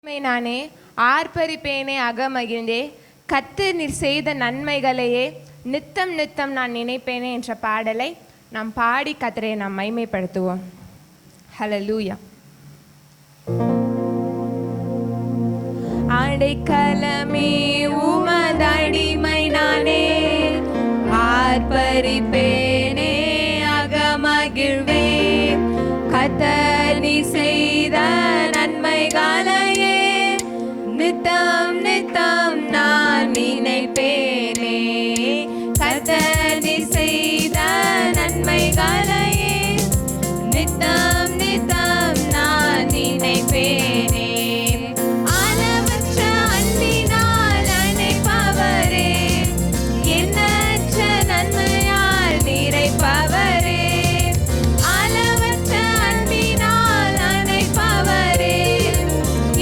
நானே ஆர்ப்பரிப்பேனே அகமகிழ்ந்தே கர்த்தர் நீர் செய்த நன்மைகளையே நித்தம் நித்தம் நான் நினைப்பேனே என்ற பாடலை நாம் பாடி கர்த்தரை நாம் மகிமைப்படுத்துவோம். ஹல்லேலூயா. அடைக்கலமே உமதடிமை நானே, ஆர்ப்பரிப்பேனே அகமகிழ்வே கர்த்தர் நீர் செய்த நன்மைகளையே நித்தம் நித்தம் நான் நினைப்பேனே. கர்த்தர் நீர் செய்த நன்மைகளையே நித்தம் நித்தம் நான் நினைப்பேனே. அளவற்ற அன்பினால் அணைப்பவரே, எண்ணற்ற நன்மையால் நிறைப்பவரே. அளவற்ற அன்பினால் அணைப்பவரே,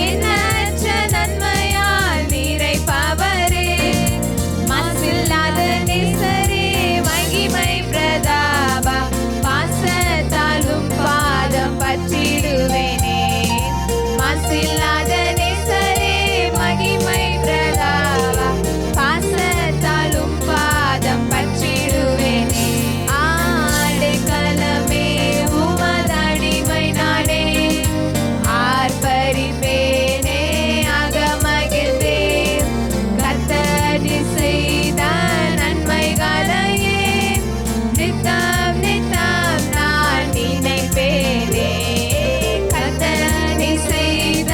எண்ணற்ற நன்மையால் நிறைப்பவரே. மாசில்லாத நேசரே, மகிமை பிரதாபா, பாசத்தாலும் பாதம் பற்றிடுவேனே. மாசில்லாத நேசரே, மகிமை பிரதாபா, பாசத்தாலும் பாதம் பற்றிடுவேனே. ஆடைக்கலமே உமதடிமை நானே, ஆர்ப்பரிப்பேனே அகமகிழ்ந்தே கர்த்தர் நீர் செய்த நன்மைகளையே நித்தம் நித்தம் நான் நினைப்பேனே. கர்த்தர் நீர் செய்த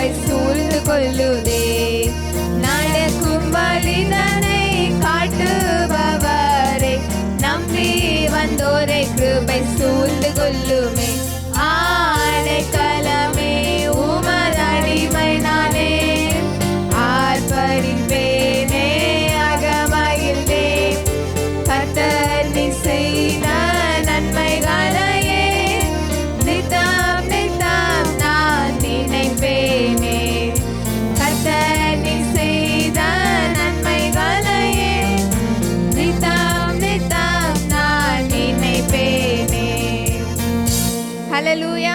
கிருபை சூழ்ந்து கொள்ளுதே. நடக்கும் வழிதனை காட்டுபவரே, நம்பி வந்தோரை கிருபை சூழ்ந்து கொள்ளுமே. ஆடைக்கலமே உமதடிமை நானே, ஆர்ப்பரிப்பேனே அகமகிழ்ந்தே. கர்த்தர் நீ செய்த நன்மைகளையே நித்தம் நித்தம் நான் நினைப்பேனே. கர்த்தர் நீ செய்த நன்மைகளையே நித்தம் நித்தம் நான் நினைப்பேனே. ஹல்லேலூயா.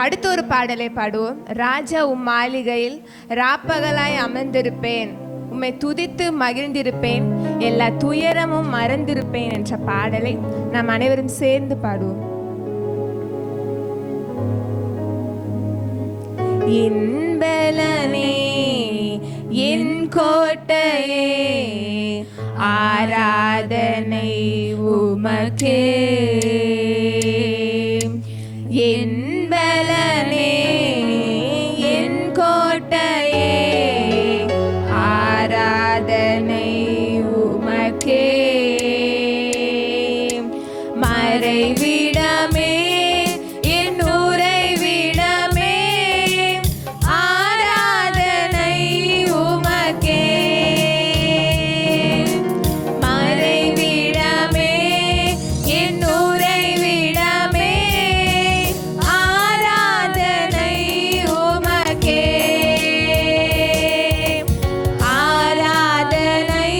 அடுத்த ஒரு பாடலை பாடுவோம். ராஜா உம் மாளிகையில் ராப்பகலாய் அமர்ந்திருப்பேன், உம்மை துதித்து மகிழ்ந்திருப்பேன், எல்லா துயரமும் மறந்திருப்பேன் என்ற பாடலை நாம் அனைவரும் சேர்ந்து பாடுவோம். என் பலனே என் கோட்டையே, ஆராதனை உமக்கே. என் பலனே என் கோட்டையே, ஆராதனை உமக்கே. மறைவிடமே என் உறைவிடமே, ஆராதனை உமக்கே. மறைவிடமே என் உறைவிடமே, ஆராதனை உமக்கே. ஆராதனை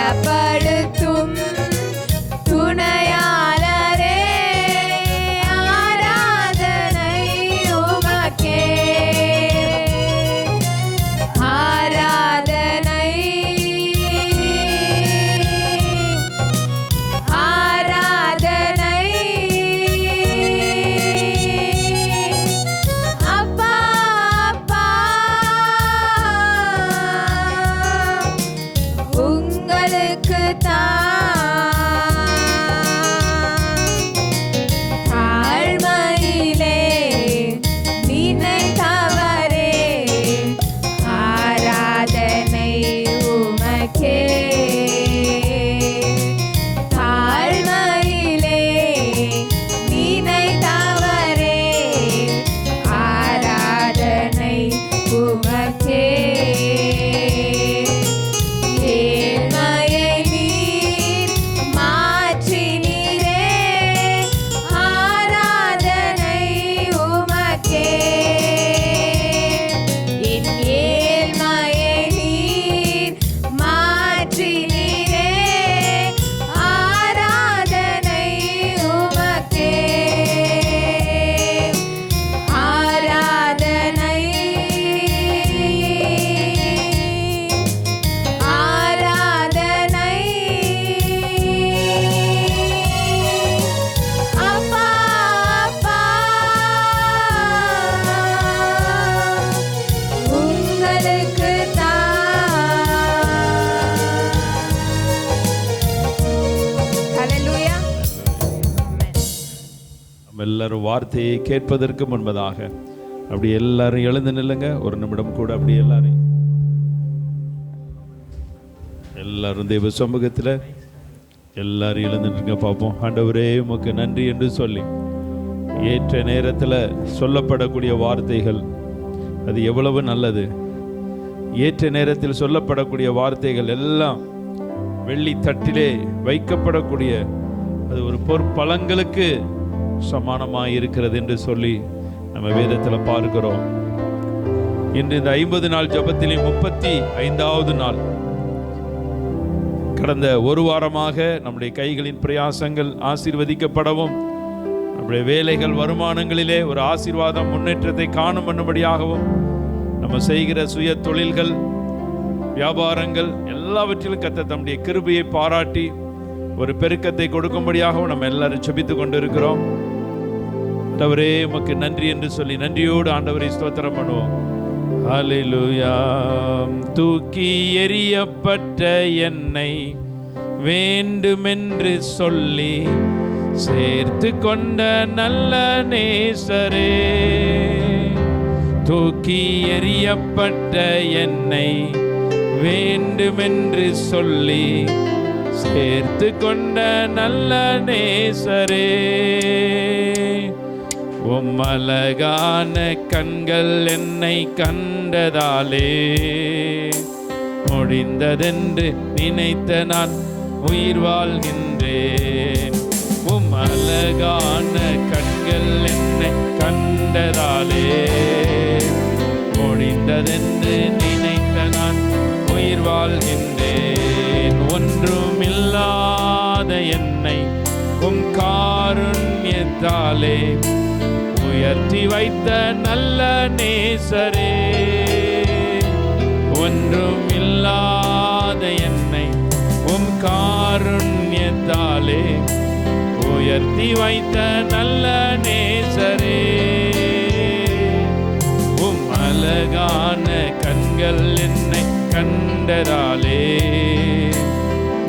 பலப்படுத்தும் துணையாளரே, ஆராதனை உமக்கே. ஆராதனை ஆராதனை அப்பா அப்பா உங்களுக்கு தாழ்மையிலே நினைத்தவரே, ஆராதனை உமக்கே. தாழ்மையிலே நினைத்தவரே, ஆராதனை உமக்கே. ஏழ்மையை நீர் மாற்றினீரே, ஆராதனை உமக்கே. என் ஏழ்மையை நீர் மாற்றினீரே, ஆராதனை உமக்கே. ஆராதனை ஆராதனை அப்பா அப்பா உங்களுக்கு ஹல்லேலூயா. நம்ம எல்லாரும் வார்த்தையை கேட்பதற்கு முன்பதாக அப்படி எல்லாரும் எழுந்து நில்லுங்க. ஒரு நிமிடம் கூட அப்படி எல்லாரும் தெய்வ சமூகத்தில் எல்லாரும் எழுந்து நிற்க பார்ப்போம். ஆண்டவரே உமக்கு நன்றி என்று சொல்லி ஏற்ற நேரத்தில் சொல்லப்படக்கூடிய வார்த்தைகள் அது எவ்வளவு நல்லது. ஏற்ற நேரத்தில் சொல்லப்படக்கூடிய வார்த்தைகள் எல்லாம் வெள்ளி தட்டிலே வைக்கப்படக்கூடிய அது ஒரு பொற்பலங்களுக்கு சமானமாக இருக்கிறது என்று சொல்லி நம்ம வேதத்தில் பார்க்கிறோம். இன்று இந்த 50 நாள் ஜெபத்திலே 35வது நாள். கடந்த ஒரு வாரமாக நம்முடைய கைகளின் பிரயாசங்கள் ஆசீர்வதிக்கப்படவும், நம்முடைய வேலைகள் வருமானங்களிலே ஒரு ஆசீர்வாதம் முன்னேற்றத்தை காணும் பண்ணும்படியாகவும், நம்ம செய்கிற சுய தொழில்கள் வியாபாரங்கள் எல்லாவற்றிலும் கர்த்தர் தம்முடைய கிருபையை பாராட்டி ஒரு பெருக்கத்தை கொடுக்கும்படியாகவும் நம்ம எல்லாரும் ஜெபித்து கொண்டிருக்கிறோம். ஆண்டவரே உமக்கு நன்றி என்று சொல்லி நன்றியோடு ஆண்டவரை ஸ்தோத்திரம் பண்ணுவோம். ஹல்லேலூயா. தூக்கி எறியப்பட்ட என்னை வேண்டுமென்று சொல்லி சேர்த்து கொண்ட நல்ல நேசரே, தூக்கி எறியப்பட்ட என்னை வேண்டுமென்று சொல்லி சேர்த்து கொண்ட நல்ல நேசரே, உம்மழகான கண்கள் என்னை கண்டதாலே முடிந்ததென்று நினைத்த நான் உயிர் வாழ்கின்றேன். உம்மழகான கண்கள் என்னை கண்டதாலே முடிந்ததென்று நினைத்த நான் உயிர் வாழ்கின்றேன். ஒன்றுமில்லாத என்னை உம் காருண்யத்தாலே உயர்த்தி வைத்த நல்ல நேசரே, ஒன்றுமில்லாத என்னை உம் காருண்யத்தாலே உயர்த்தி வைத்த நல்ல நேசரே, உம் அழகான கண்கள் என்னை கண்டதாலே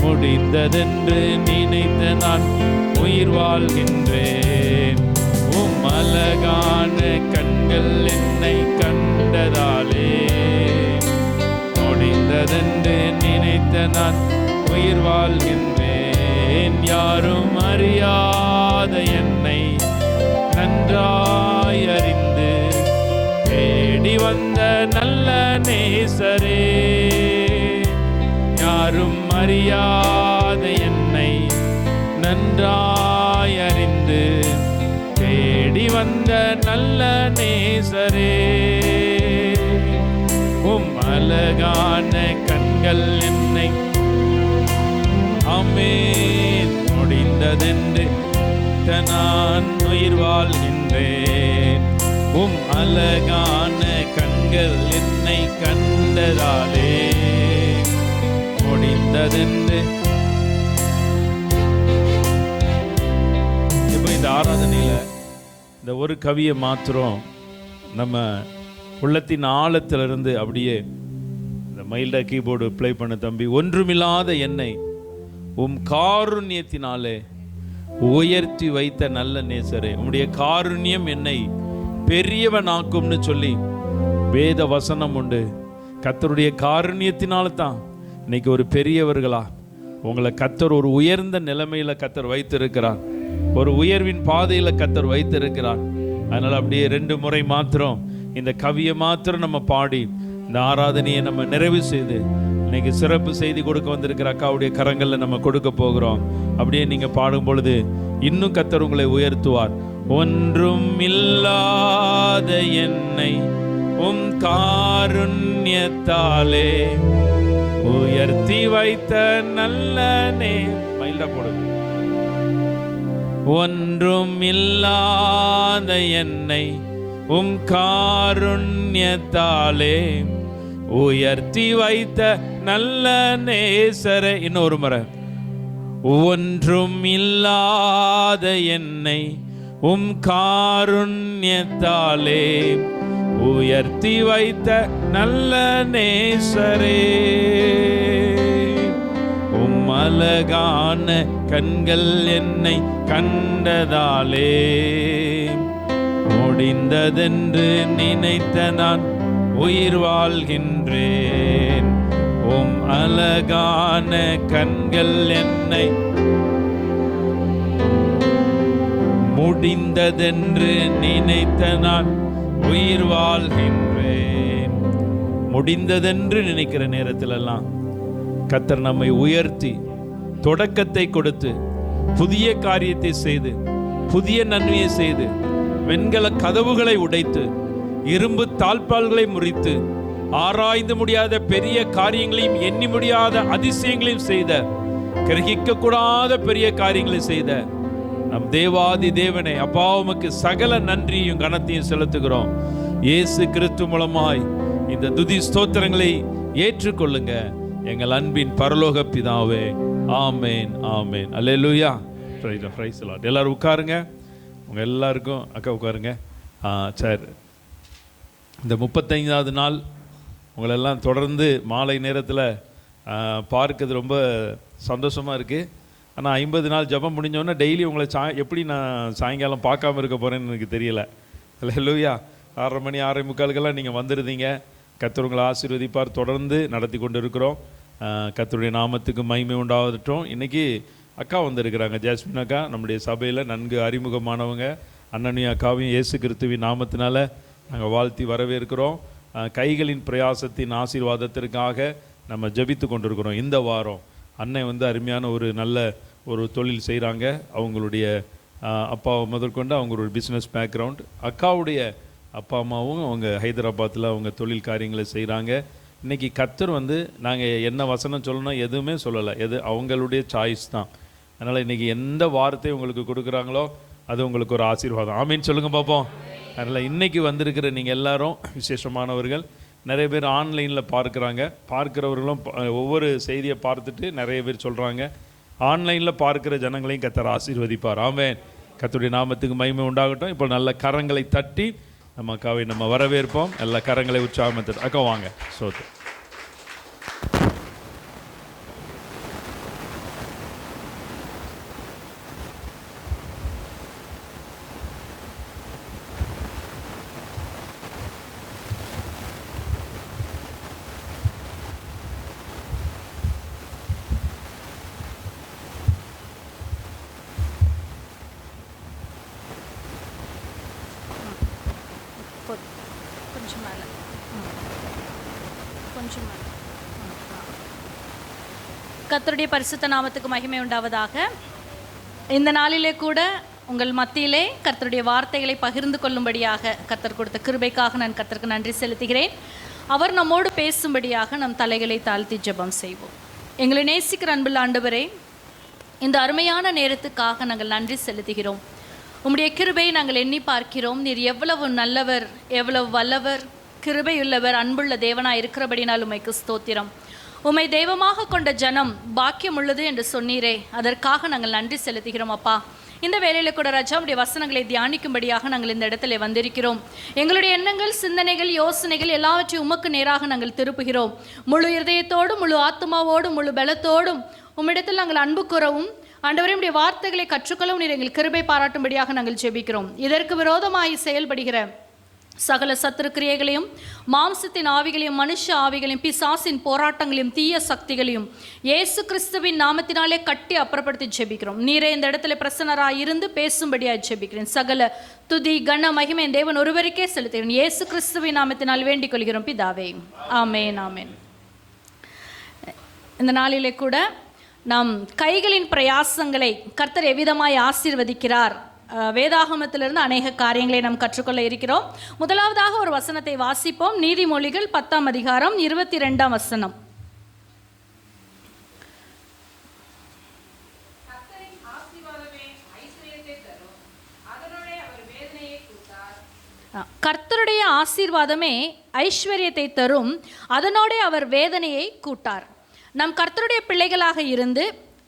முடிந்ததென்று நினைத்த நான் உயிர் வாழ்கின்றேன். உம் அழகான கண்கள் என்னை கண்டதாலே முடிந்ததென்று நினைத்த நான் உயிர் வாழ்கின்றேன். யாரும் அறியாத என்னை நன்றாய் அறிந்து தேடி வந்த நல்ல நேசரே, யாரும் அறியாத என்னை நன்றாய் அறிந்து தேடி வந்த நல்ல நேசரே, உம் அழகான கண்கள் என்னை ஆமென். முடிந்ததென்று நான் உயிர் வாழ்கின்றேன். உம் அழகான கண்கள் என்னை கண்டதாலே முடிந்ததென்று. இப்போ இந்த ஆராதனையில இந்த ஒரு கவியை மாத்திரம் நம்ம உள்ளத்தின் ஆழத்திலிருந்து அப்படியே இந்த மைல்டா கீபோர்டு ப்ளே பண்ண தம்பி. ஒன்றுமில்லாத என்னை உம் காருண்யத்தினாலே உயர்த்தி வைத்த நல்ல நேசரே, உம்முடைய காருண்யம் என்னை பெரியவனாக்கும்னு சொல்லி வேத வசனம் உண்டு. கர்த்தருடைய காருண்யத்தினால தான் இன்னைக்கு ஒரு பெரியவர்களா உங்களை கர்த்தர் ஒரு உயர்ந்த நிலைமையில கர்த்தர் வைத்திருக்கிறார். ஒரு உயர்வின் பாதையில கர்த்தர் வைத்திருக்கிறார். அதனால அப்படியே 2 முறை மாத்திரம் இந்த கவியை மாத்திரம் நம்ம பாடி இந்த ஆராதனையை நம்ம நிறைவு செய்து இன்னைக்கு சிறப்பு செய்தி கொடுக்க வந்திருக்கிற அக்காவுடைய கரங்களில் நம்ம கொடுக்க போகிறோம். அப்படியே நீங்க பாடும் பொழுது இன்னும் கர்த்தர் உங்களை உயர்த்துவார். ஒன்றும் இல்லாத என்னை உம் காருண்யத்தாலே உயர்த்தி வைத்த நல்லனே. மைல்டா போடுங்க. ஒன்றும் இல்லாத என்னை உம் காருண்யத்தாலே உயர்த்தி வைத்த நல்ல நேசரே. இன்னொரு முறை. ஒன்றும் இல்லாத என்னை உம் காருண்யத்தாலே உயர்த்தி வைத்த நல்ல நேசரே. உம் அழகான கண்கள் என்னை கண்டதாலே முடிந்ததென்று நினைத்த நான் உயிர் வாழ்கின்றேன். உம் அழகான கண்கள் என்னை முடிந்ததென்று நினைத்த நான் உயிர் வாழ்கின்றேன். முடிந்ததென்று நினைக்கிற நேரத்திலெல்லாம் கர்த்தர் நம்மை உயர்த்தி தொடக்கத்தை கொடுத்து புதிய காரியத்தை செய்து புதிய நன்மையை செய்து வெண்கல கதவுகளை உடைத்து இரும்பு தாழ்பால்களை முறித்து ஆராய்ந்து முடியாத பெரிய காரியங்களையும் எண்ணி முடியாத அதிசயங்களையும் செய்த கிரகிக்க கூடாத பெரிய காரியங்களை செய்த நம் தேவாதி தேவனை அப்பா உமக்கு சகல நன்றியும் கனத்தையும் செலுத்துகிறோம். இயேசு கிறிஸ்து மூலமாய் இந்த துதி ஸ்தோத்திரங்களை ஏற்றுக்கொள்ளுங்க எங்கள் அன்பின் பரலோக பிதாவே. ஆமேன் ஆமேன். அல்லேலூயா. Praise the lord. எல்லாரும் உட்காருங்க. உங்க எல்லாருக்கும் அக்கா உட்காருங்க. சரி, இந்த 35வது நாள் உங்களெல்லாம் தொடர்ந்து மாலை நேரத்தில் பார்க்கிறது ரொம்ப சந்தோஷமாக இருக்குது. ஆனால் 50 நாள் ஜெபம் முடிஞ்சோடனே டெய்லி உங்களை எப்படி நான் சாயங்காலம் பார்க்காம இருக்க போகிறேன்னு எனக்கு தெரியல. அல்லேலூயா. 6:30 மணி 6:45 நீங்கள் வந்துடுதீங்க. கர்த்தர் உங்களை ஆசீர்வதிப்பார். தொடர்ந்து நடத்தி கொண்டு இருக்கிறோம். கர்த்தருடைய நாமத்துக்கு மகிமை உண்டாகட்டும். இன்றைக்கி அக்கா வந்திருக்கிறாங்க, ஜாஸ்மின் அக்கா. நம்முடைய சபையில் நன்கு அறிமுகமானவங்க. அண்ணனையும் அக்காவையும் இயேசு கிறிஸ்துவின் நாமத்தினால நாங்கள் வாழ்த்தி வரவேற்கிறோம். கைகளின் பிரயாசத்தின் ஆசீர்வாதத்திற்காக நம்ம ஜெபித்து கொண்டிருக்கிறோம். இந்த வாரம் அண்ணன் அருமையான ஒரு நல்ல ஒரு தொழில் செய்கிறாங்க. அவங்களுடைய அப்பாவை முதற்கொண்டு அவங்களுடைய பிஸ்னஸ் பேக்ரவுண்ட். அக்காவுடைய அப்பா அம்மாவும் அவங்க ஹைதராபாத்தில் அவங்க தொழில் காரியங்களை செய்கிறாங்க. இன்றைக்கி கர்த்தர் நாங்கள் என்ன வசனம் சொல்லணும் எதுவுமே சொல்லலை, எது அவங்களுடைய சாய்ஸ் தான். அதனால் இன்றைக்கி எந்த வார்த்தை உங்களுக்கு கொடுக்குறாங்களோ அது உங்களுக்கு ஒரு ஆசீர்வாதம். ஆமீன் சொல்லுங்கள் பார்ப்போம். அதனால் இன்றைக்கி வந்திருக்கிற நீங்கள் எல்லாரும் விசேஷமானவர்கள். நிறைய பேர் ஆன்லைனில் பார்க்குறவர்களும் ஒவ்வொரு செய்தியை பார்த்துட்டு நிறைய பேர் சொல்கிறாங்க. ஆன்லைனில் பார்க்குற ஜனங்களையும் கர்த்தர் ஆசீர்வதிப்பார். ஆமென். கர்த்தருடைய நாமத்துக்கு மகிமை உண்டாகட்டும். இப்போ நல்ல கரங்களை தட்டி நம்ம அக்காவை நம்ம வரவேற்போம். நல்ல கரங்களை உற்சாகத்தை அக்கா வாங்க. சோத்து கர்த்தருடைய பரிசுத்த நாமத்துக்கு மகிமை உண்டாவதாக. இந்த நாளிலே கூட உங்கள் மத்தியிலே கர்த்தருடைய வார்த்தைகளை பகிர்ந்து கொள்ளும்படியாக கர்த்தர் கொடுத்த கிருபைக்காக நான் கர்த்தருக்கு நன்றி செலுத்துகிறேன். அவர் நம்மோடு பேசும்படியாக நம் தலைகளை தாழ்த்தி ஜெபம் செய்வோம். எங்களை நேசிக்கிற அன்புள்ள ஆண்டவரே, இந்த அருமையான நேரத்துக்காக நாங்கள் நன்றி செலுத்துகிறோம். உம்முடைய கிருபையை நாங்கள் எண்ணி பார்க்கிறோம். நீர் எவ்வளவு நல்லவர், எவ்வளவு வல்லவர், கிருபையுள்ளவர், அன்புள்ள தேவனாய் இருக்கிறபடினால் உமைக்கு ஸ்தோத்திரம். உம்மை தெய்வமாக கொண்ட ஜனம் பாக்கியம் உள்ளது என்று சொன்னீரே, அதற்காக நாங்கள் நன்றி செலுத்துகிறோம் அப்பா. இந்த வேளையில் கூட ராஜா உடைய வசனங்களை தியானிக்கும்படியாக நாங்கள் இந்த இடத்துல வந்திருக்கிறோம். எங்களுடைய எண்ணங்கள், சிந்தனைகள், யோசனைகள் எல்லாவற்றையும் உமக்கு நேராக நாங்கள் திருப்புகிறோம். முழு இருதயத்தோடும், முழு ஆத்மாவோடும், முழு பலத்தோடும் உம்மிடத்தில் நாங்கள் அன்பு கூறவும், ஆண்டவரே உடைய வார்த்தைகளை கற்றுக்கொள்ளவும் நீர் எங்கள் கிருபை பாராட்டும்படியாக நாங்கள் ஜெபிக்கிறோம். இதற்கு விரோதமாய் செயல்படுகிற சகல சத்துரு கிரியைகளையும், மாம்சத்தின் ஆவிகளையும், மனுஷ ஆவிகளையும், பிசாசின் போராட்டங்களையும், தீய சக்திகளையும் இயேசு கிறிஸ்துவின் நாமத்தினாலே கட்டி அப்புறப்படுத்தி ஜெபிக்கிறோம். நீரே இந்த இடத்துல பிரசன்னராக இருந்து பேசும்படியாக ஜெபிக்கிறேன். சகல துதி கன மகிமை தேவன் ஒருவருக்கே செலுத்துகிறேன். இயேசு கிறிஸ்துவின் நாமத்தினால் வேண்டிக் கொள்கிறோம் பிதாவே, ஆமேன் ஆமேன். இந்த நாளிலே கூட நாம் கைகளின் பிரயாசங்களை கர்த்தர் எவ்விதமாய் ஆசீர்வதிக்கிறார், வேதாகமத்திலிருந்து அநேக காரியங்களை நாம் கற்றுக்கொள்ள இருக்கிறோம். முதலாவதாக ஒரு வசனத்தை வாசிப்போம். நீதிமொழிகள் 10ஆம் அதிகாரம் 22ஆம் வசனம். கர்த்தருடைய ஆசீர்வாதமே ஐஸ்வர்யத்தை தரும், அதனோட அவர் வேதனையை கூட்டார். நம் கர்த்தருடைய பிள்ளைகளாக இருந்து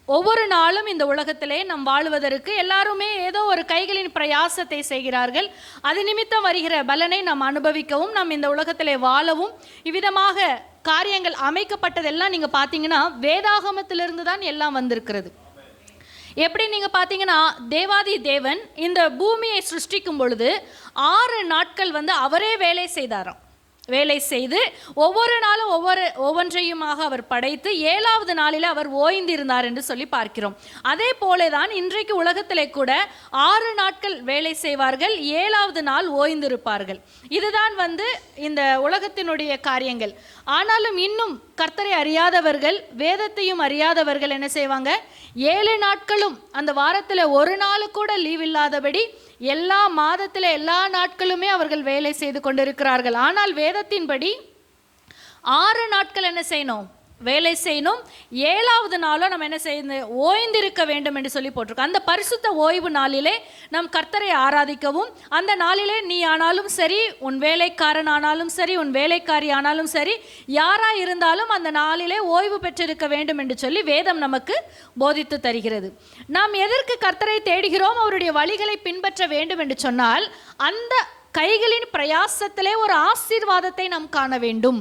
ஒவ்வொரு நாளும் இந்த உலகத்திலே நாம் வாழுவதற்கு எல்லாருமே ஏதோ ஒரு கைகளின் பிரயாசத்தை செய்கிறார்கள். அது நிமித்தம் வருகிற பலனை நாம் அனுபவிக்கவும், நாம் இந்த உலகத்திலே வாழவும் இவ்விதமாக காரியங்கள் அமைக்கப்பட்டதெல்லாம் நீங்கள் பார்த்தீங்கன்னா வேதாகமத்திலிருந்து தான் எல்லாம் வந்திருக்கிறது. எப்படி நீங்கள் பார்த்தீங்கன்னா, தேவாதி தேவன் இந்த பூமியை சிருஷ்டிக்கும் பொழுது 6 நாட்கள் அவரே வேலை செய்தாராம். வேலை செய்து ஒவ்வொரு நாளும் ஒவ்வொன்றையுமாக அவர் படைத்து 7வது நாளில் அவர் ஓய்ந்திருந்தார் என்று சொல்லி பார்க்கிறோம். அதே போலதான் இன்றைக்கு உலகத்திலே கூட 6 நாட்கள் வேலை செய்வார்கள், 7வது நாள் ஓய்ந்திருப்பார்கள். இதுதான் இந்த உலகத்தினுடைய காரியங்கள். ஆனாலும் இன்னும் கர்த்தரை அறியாதவர்கள், வேதத்தையும் அறியாதவர்கள் என்ன செய்வாங்க, 7 நாட்களும் அந்த வாரத்தில் ஒரு நாள் கூட லீவ் இல்லாதபடி எல்லா மாதத்தில் எல்லா நாட்களுமே அவர்கள் வேலை செய்து கொண்டிருக்கிறார்கள். ஆனால் வேதத்தின்படி 6 நாட்கள் என்ன செய்யணும், வேலை செய்யணும். 7வது நாளும் நம்ம என்ன செய்யணும், ஓய்ந்திருக்க வேண்டும் என்று சொல்லி போட்டிருக்கோம். அந்த பரிசுத்த ஓய்வு நாளிலே நம் கர்த்தரை ஆராதிக்கவும், அந்த நாளிலே நீ ஆனாலும் சரி, உன் வேலைக்காரன் ஆனாலும் சரி, உன் வேலைக்காரி ஆனாலும் சரி, யாரா இருந்தாலும் அந்த நாளிலே ஓய்வு பெற்றிருக்க வேண்டும் என்று சொல்லி வேதம் நமக்கு போதித்து தருகிறது. நாம் எதற்கு கர்த்தரை தேடுகிறோம், அவருடைய வழிகளை பின்பற்ற வேண்டும் என்று சொன்னால், அந்த கைகளின் பிரயாசத்திலே ஒரு ஆசீர்வாதத்தை நாம் காண வேண்டும்,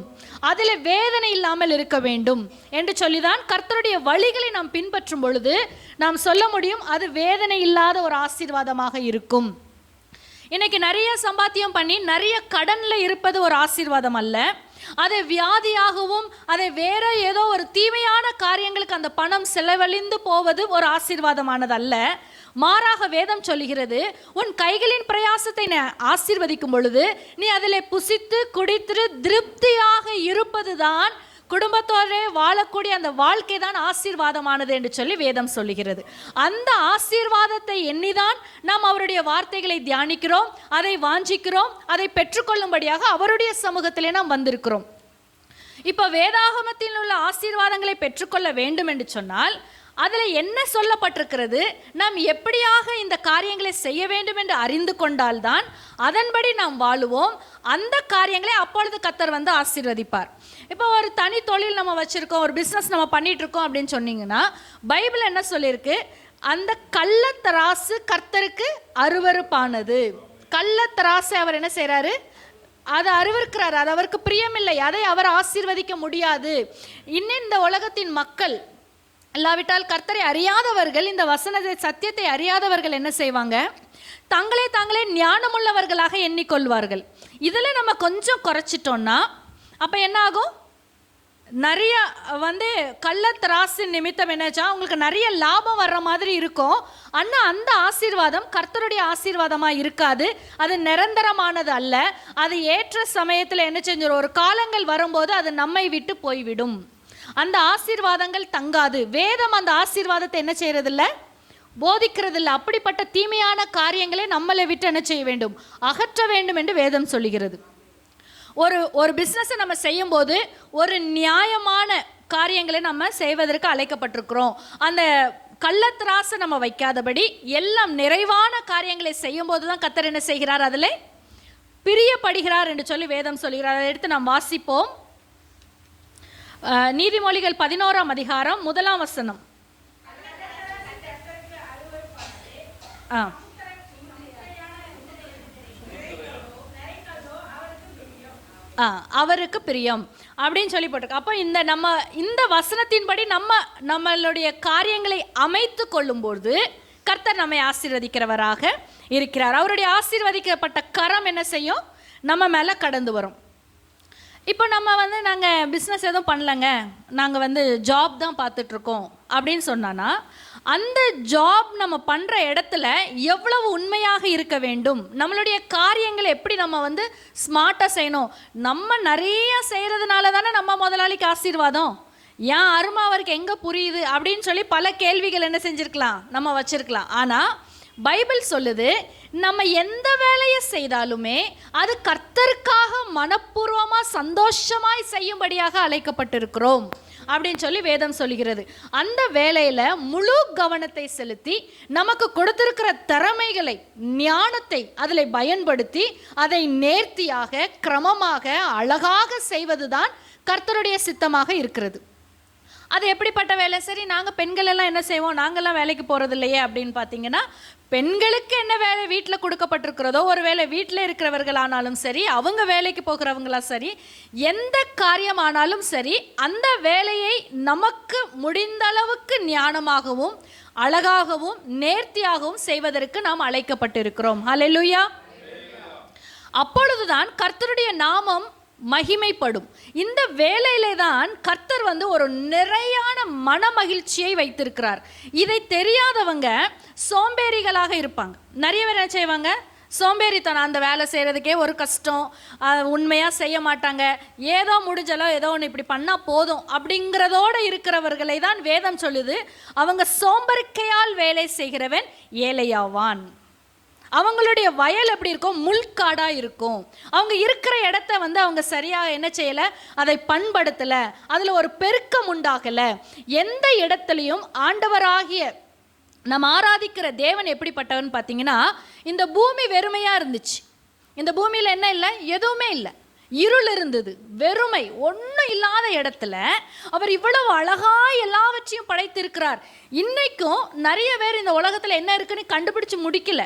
அதில் வேதனை இல்லாமல் இருக்க வேண்டும் என்று சொல்லிதான் கர்த்தருடைய வழிகளை நாம் பின்பற்றும் பொழுது நாம் சொல்ல முடியும், அது வேதனை இல்லாத ஒரு ஆசீர்வாதமாக இருக்கும். இன்னைக்கு நிறைய சம்பாத்தியம் பண்ணி நிறைய கடன்ல இருப்பது ஒரு ஆசீர்வாதம் அல்ல. அதை வியாதியாகவும் அதை வேற ஏதோ ஒரு தீமையான காரியங்களுக்கு அந்த பணம் செலவழிந்து போவது ஒரு ஆசீர்வாதமானது அல்ல. மாறாக வேதம் சொல்லுகிறது, உன் கைகளின் பிரயாசத்தை ஆசீர்வதிக்கும் பொழுது நீ அதில் புசித்து குடித்து திருப்தியாக இருப்பதுதான், குடும்பத்தோடே வாழக்கூடிய அந்த வாழ்க்கை தான் ஆசீர்வாதமானது என்று சொல்லி வேதம் சொல்லுகிறது. அந்த ஆசீர்வாதத்தை எண்ணிதான் நாம் அவருடைய வார்த்தைகளை தியானிக்கிறோம், அதை வாஞ்சிக்கிறோம், அதை பெற்றுக்கொள்ளும்படியாக அவருடைய சமூகத்திலே நாம் வந்திருக்கிறோம். இப்போ வேதாகமத்தில் உள்ள ஆசீர்வாதங்களை பெற்றுக்கொள்ள வேண்டும் என்று சொன்னால் அதில் என்ன சொல்லப்பட்டிருக்கிறது, நாம் எப்படியாக இந்த காரியங்களை செய்ய வேண்டும் என்று அறிந்து கொண்டால்தான் அதன்படி நாம் வாழுவோம். அந்த காரியங்களை அப்பொழுது கர்த்தர் ஆசீர்வதிப்பார். இப்போ ஒரு தனி தொழில் நம்ம வச்சுருக்கோம், ஒரு பிஸ்னஸ் நம்ம பண்ணிட்டு இருக்கோம் அப்படின்னு சொன்னீங்கன்னா, பைபிள் என்ன சொல்லியிருக்கு, அந்த கள்ளத்தராசு கர்த்தருக்கு அருவருப்பானது. கள்ளத்தராசை அவர் என்ன செய்கிறாரு, அதை அருவருக்கிறார், அது அவருக்கு பிரியமில்லை, அதை அவர் ஆசீர்வதிக்க முடியாது. இன்னும் இந்த உலகத்தின் மக்கள் இல்லாவிட்டால் கர்த்தரை அறியாதவர்கள், இந்த வசனத்தை சத்தியத்தை அறியாதவர்கள் என்ன செய்வாங்க, தாங்களே ஞானமுள்ளவர்களாக எண்ணிக்கொள்வார்கள். இதில் நம்ம கொஞ்சம் குறைச்சிட்டோம்னா அப்போ என்ன ஆகும், நிறைய கள்ளத்தராசு நிமித்தம் என்னாச்சா உங்களுக்கு நிறைய லாபம் வர்ற மாதிரி இருக்கும். ஆனால் அந்த ஆசீர்வாதம் கர்த்தருடைய ஆசீர்வாதமாக இருக்காது, அது நிரந்தரமானது அல்ல. அது ஏற்ற சமயத்தில் என்ன செஞ்சிடும், ஒரு காலங்கள் வரும்போது அது நம்மை விட்டு போய்விடும். அந்த ஆசீர்வாதங்கள் தங்காது. வேதம் அந்த ஆசீர்வாதத்தை என்ன செய்யறதில்ல, போதிக்கிறதில்ல. அப்படிப்பட்ட தீமையான காரியங்களை நம்மளை விட்டு என்ன செய்ய வேண்டும், அகற்ற வேண்டும் என்று வேதம் சொல்லுகிறது. ஒரு பிஸ்னஸை நம்ம செய்யும் போது ஒரு நியாயமான காரியங்களை நம்ம செய்வதற்கு அழைக்கப்பட்டிருக்கிறோம். அந்த கள்ளத்திராசை நம்ம வைக்காதபடி எல்லாம் நிறைவான காரியங்களை செய்யும் போது தான் கர்த்தர் என்ன செய்கிறார், அதில் பிரியப்படுகிறார் என்று சொல்லி வேதம் சொல்கிறார். அதை எடுத்து நாம் வாசிப்போம். நீதிமொழிகள் 11ஆம் அதிகாரம் 1ஆம் வசனம். அவருக்கு பிரியம் அப்படின்னு சொல்லி போட்டிருக்கு. அப்போ இந்த வசனத்தின்படி நம்மளுடைய காரியங்களை அமைத்து கொள்ளும்போது கர்த்தர் நம்மை ஆசீர்வதிக்கிறவராக இருக்கிறார். அவருடைய ஆசீர்வதிக்கப்பட்ட கரம் என்ன செய்யும், நம்ம மேலே கடந்து வரும். இப்போ நாங்கள் பிஸ்னஸ் எதுவும் பண்ணலைங்க, நாங்கள் ஜாப் தான் பார்த்துட்ருக்கோம் அப்படின்னு சொன்னான்னா, அந்த ஜாப் நம்ம பண்ணுற இடத்துல எவ்வளவு உண்மையாக இருக்க வேண்டும், நம்மளுடைய காரியங்களை எப்படி நம்ம ஸ்மார்ட்டாக செய்யணும். நம்ம நிறைய செய்கிறதுனால தானே நம்ம முதலாளிக்கு ஆசீர்வாதம். ஏன் அருமை அவருக்கு எங்கே புரியுது அப்படின்னு சொல்லி பல கேள்விகள் என்ன செஞ்சுருக்கலாம், நம்ம வச்சுருக்கலாம். ஆனால் பைபிள் சொல்லுது, நம்ம எந்த வேலையை செய்தாலுமே அது கர்த்தருக்காக மனப்பூர்வமாக சந்தோஷமாய் செய்யும்படியாக அழைக்கப்பட்டிருக்கிறோம் அப்படின்னு சொல்லி வேதம் சொல்லுகிறது. அந்த வேலையில் முழு கவனத்தை செலுத்தி நமக்கு கொடுத்திருக்கிற திறமைகளை, ஞானத்தை அதில் பயன்படுத்தி அதை நேர்த்தியாக, கிரமமாக, அழகாக செய்வதுதான் கர்த்தருடைய சித்தமாக இருக்கிறது. அது எப்படிப்பட்ட வேலை? சரி, நாங்கள் பெண்கள் எல்லாம் என்ன செய்வோம், நாங்கள்லாம் வேலைக்கு போகிறது இல்லையே அப்படின்னு பார்த்தீங்கன்னா, பெண்களுக்கு என்ன வேலை வீட்டில் கொடுக்கப்பட்டிருக்கிறதோ, ஒரு வேலை வீட்டில் இருக்கிறவர்களானாலும் சரி, அவங்க வேலைக்கு போகிறவங்களா சரி, எந்த காரியமானாலும் சரி, அந்த வேலையை நமக்கு முடிந்த அளவுக்கு ஞானமாகவும் அழகாகவும் நேர்த்தியாகவும் செய்வதற்கு நாம் அழைக்கப்பட்டிருக்கிறோம். ஹல்லேலூயா. அப்பொழுதுதான் கர்த்தருடைய நாமம் மகிமைப்படும். இந்த வேலையிலே தான் கர்த்தர் ஒரு நிறையான மன மகிழ்ச்சியை வைத்திருக்கிறார். இதை தெரியாதவங்க சோம்பேறிகளாக இருப்பாங்க. நிறைய பேர் என்ன செய்வாங்க, சோம்பேறித்தனம், அந்த வேலை செய்கிறதுக்கே ஒரு கஷ்டம், உண்மையாக செய்ய மாட்டாங்க, ஏதோ முடிஞ்சளோ ஏதோ ஒன்று இப்படி பண்ணால் போதும் அப்படிங்கிறதோடு இருக்கிறவர்களை தான் வேதம் சொல்லுது, அவங்க சோம்பறிக்கையால் வேலை செய்கிறவன் ஏழையாவான். அவங்களுடைய வயல் எப்படி இருக்கும், முள்காடாக இருக்கும். அவங்க இருக்கிற இடத்த அவங்க சரியாக என்ன செய்யலை, அதை பண்படுத்தலை, அதில் ஒரு பெருக்கம் உண்டாகலை. எந்த இடத்துலையும் ஆண்டவராகிய நம்ம ஆராதிக்கிற தேவன் எப்படிப்பட்டவன் பார்த்தீங்கன்னா, இந்த பூமி வெறுமையாக இருந்துச்சு. இந்த பூமியில் என்ன இல்லை, எதுவுமே இல்லை, இருள் இருந்தது, வெறுமை, ஒன்றும் இல்லாத இடத்துல அவர் இவ்வளவு அழகாக எல்லாவற்றையும் படைத்திருக்கிறார். இன்னைக்கும் நிறைய பேர் இந்த உலகத்தில் என்ன இருக்குன்னு கண்டுபிடிச்சு முடிக்கல.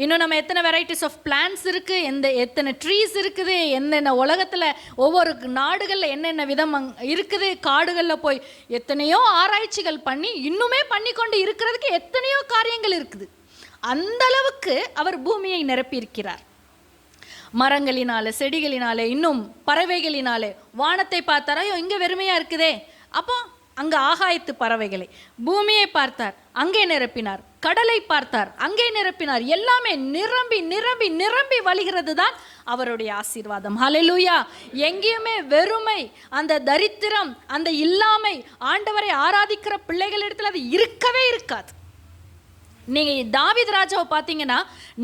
இன்னும் நம்ம எத்தனை வெரைட்டிஸ் ஆஃப் பிளான்ட்ஸ் இருக்குது, எத்தனை ட்ரீஸ் இருக்குது, என்னென்ன உலகத்தில் ஒவ்வொரு நாடுகளில் என்னென்ன விதம் இருக்குது, காடுகளில் போய் எத்தனையோ ஆராய்ச்சிகள் பண்ணி இன்னுமே பண்ணி கொண்டு இருக்கிறதுக்கு எத்தனையோ காரியங்கள் இருக்குது. அந்த அளவுக்கு அவர் பூமியை நிரப்பியிருக்கிறார். மரங்களினால, செடிகளினாலே, இன்னும் பறவைகளினாலே. வானத்தை பார்த்தாரோ, இங்கே வெறுமையாக இருக்குதே, அப்போ அங்கே ஆகாயத்து பறவைகளை, பூமியை பார்த்தார், அங்கே நிரப்பினார், கடலை பார்த்தார், அங்கே நிரப்பினார். எல்லாமே நிரம்பி நிரம்பி நிரம்பி வழிகிறது தான் அவருடைய ஆசீர்வாதம். ஹல்லேலூயா. எங்கேயுமே வெறுமை, அந்த தரித்திரம், அந்த இல்லாமை ஆண்டவரை ஆராதிக்கிற பிள்ளைகளிடத்தில் அது இருக்கவே இருக்காது. நீங்கள் தாவீது ராஜாவை பார்த்தீங்கன்னா,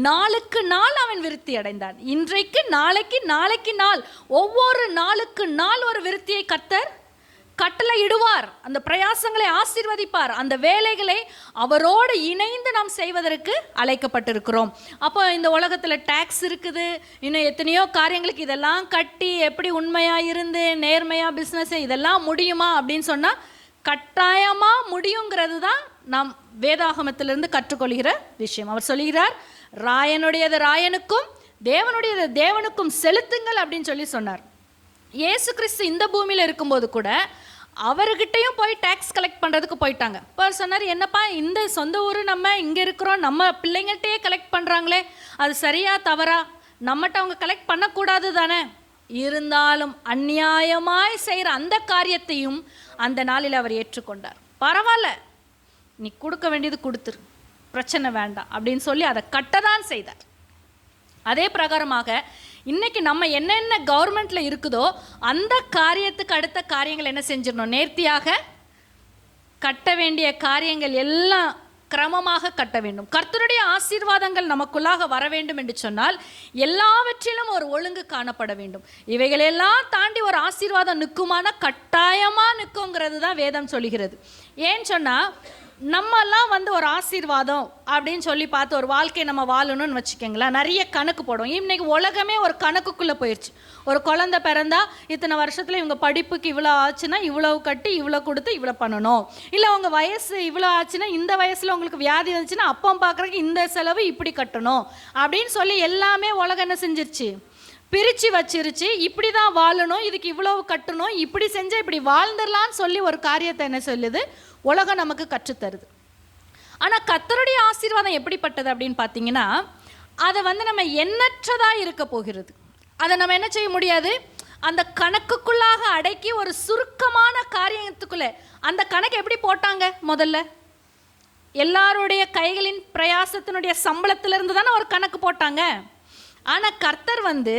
நாளுக்கு நாள் அவன் விருத்தி அடைந்தான். இன்றைக்கு நாளைக்கு, நாளைக்கு நாள், ஒவ்வொரு நாளுக்கு நாள் ஒரு விருத்தியை கர்த்தர் கட்டளை இடுவார். அந்த பிரயாசங்களை ஆசீர்வதிப்பார். அந்த வேலைகளை அவரோடு இணைந்து நாம் செய்வதற்கு அழைக்கப்பட்டிருக்கிறோம். அப்போ இந்த உலகத்தில் டேக்ஸ் இருக்குது, இன்னும் எத்தனையோ காரியங்களுக்கு இதெல்லாம் கட்டி எப்படி உண்மையாக இருந்து நேர்மையாக பிஸ்னஸ் இதெல்லாம் முடியுமா அப்படின்னு சொன்னால், கட்டாயமாக முடியுங்கிறது தான் நாம் வேதாகமத்திலிருந்து கற்றுக்கொள்கிற விஷயம். அவர் சொல்கிறார், ராயனுடையது ராயனுக்கும் தேவனுடையது தேவனுக்கும் செலுத்துங்கள் அப்படின்னு சொல்லி சொன்னார். இயேசு கிறிஸ்து இந்த பூமியில் இருக்கும்போது கூட அவர்கிட்டையும் போய் டேக்ஸ் கலெக்ட் பண்ணுறதுக்கு போயிட்டாங்க. இப்போ சொன்னார், என்னப்பா இந்த சொந்த ஊர், நம்ம இங்கே இருக்கிறோம், நம்ம பிள்ளைங்கள்ட்டையே கலெக்ட் பண்ணுறாங்களே, அது சரியா தவறா, நம்மகிட்ட அவங்க கலெக்ட் பண்ணக்கூடாது தானே. இருந்தாலும் அநியாயமாய் செய்கிற அந்த காரியத்தையும் அந்த நாளில் அவர் ஏற்றுக்கொண்டார். பரவாயில்ல, நீ கொடுக்க வேண்டியது கொடுத்துரு, பிரச்சனை வேண்டாம் அப்படின்னு சொல்லி அதை கட்டதான் செய்தார். அதே பிரகாரமாக இன்னைக்கு நம்ம என்னென்ன கவர்மெண்ட்டில் இருக்குதோ அந்த காரியத்துக்கு அடுத்த காரியங்கள் என்ன செஞ்சிடணும், நேர்த்தியாக கட்ட வேண்டிய காரியங்கள் எல்லாம் கிரமமாக கட்ட வேண்டும். கர்த்தருடைய ஆசீர்வாதங்கள் நமக்குள்ளாக வர வேண்டும் என்று சொன்னால் எல்லாவற்றிலும் ஒரு ஒழுங்கு காணப்பட வேண்டும். இவைகளெல்லாம் தாண்டி ஒரு ஆசீர்வாதம் நிற்குமான, கட்டாயமாக நிற்குங்கிறது தான் வேதம் சொல்கிறது. ஏன்னு சொன்னால் நம்மெல்லாம் வந்து ஒரு ஆசீர்வாதம் அப்படின்னு சொல்லி பார்த்து ஒரு வாழ்க்கையை நம்ம வாழணும்னு வச்சுக்கோங்களேன், நிறைய கணக்கு போடும். இன்றைக்கி உலகமே ஒரு கணக்குக்குள்ளே போயிடுச்சு. ஒரு குழந்தை பிறந்தா இத்தனை வருஷத்தில் இவங்க படிப்புக்கு இவ்வளோ ஆச்சுன்னா இவ்வளோ கட்டி இவ்வளோ கொடுத்து இவ்வளோ பண்ணணும், இல்லை அவங்க வயசு இவ்வளோ ஆச்சுன்னா இந்த வயசில் உங்களுக்கு வியாதி வந்துச்சுன்னா அப்போ பார்க்குறதுக்கு இந்த செலவு இப்படி கட்டணும் அப்படின்னு சொல்லி எல்லாமே உலகம் என்ன செஞ்சிருச்சு, பிரித்து வச்சிருச்சு. இப்படி தான் வாழணும், இதுக்கு இவ்வளவு கட்டணும், இப்படி செஞ்சால் இப்படி வாழ்ந்துடலான்னு சொல்லி ஒரு காரியத்தை என்ன சொல்லுது உலகம் நமக்கு கற்றுத்தருது. ஆனால் கர்த்தருடைய ஆசீர்வாதம் எப்படிப்பட்டது அப்படின்னு பார்த்தீங்கன்னா, அதை வந்து நம்ம எண்ணற்றதாக இருக்க போகிறது. அதை நம்ம என்ன செய்ய முடியாது, அந்த கணக்குக்குள்ளாக அடக்கி ஒரு சுருக்கமான காரியத்துக்குள்ளே. அந்த கணக்கு எப்படி போட்டாங்க, முதல்ல எல்லாருடைய கைகளின் பிரயாசத்தினுடைய சம்பளத்திலிருந்து தானே ஒரு கணக்கு போட்டாங்க. ஆனால் கர்த்தர் வந்து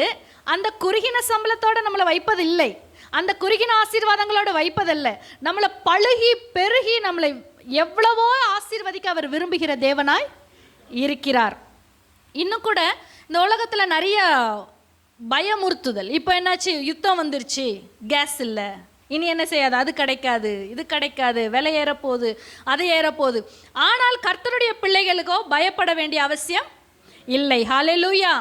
அந்த குறுகின சம்பளத்தோடு நம்மளை வைப்பதில்லை, அந்த குறுகின ஆசீர்வாதங்களோடு வைப்பதில்லை. நம்மளை பழுகி பெருகி நம்மளை எவ்வளவோ ஆசீர்வதிக்க அவர் விரும்புகிற தேவனாய் இருக்கிறார். இன்னும் கூட இந்த உலகத்தில் நிறைய பயமுறுத்துதல். இப்போ என்னாச்சு, யுத்தம் வந்துருச்சு, கேஸ் இல்லை, இனி என்ன செய்யாது, அது கிடைக்காது, இது கிடைக்காது, விலை ஏறப்போகுது, அது ஏறப்போகுது. ஆனால் கர்த்தருடைய பிள்ளைகளுக்கோ பயப்பட வேண்டிய அவசியம் இல்லை. ஹல்லேலூயா.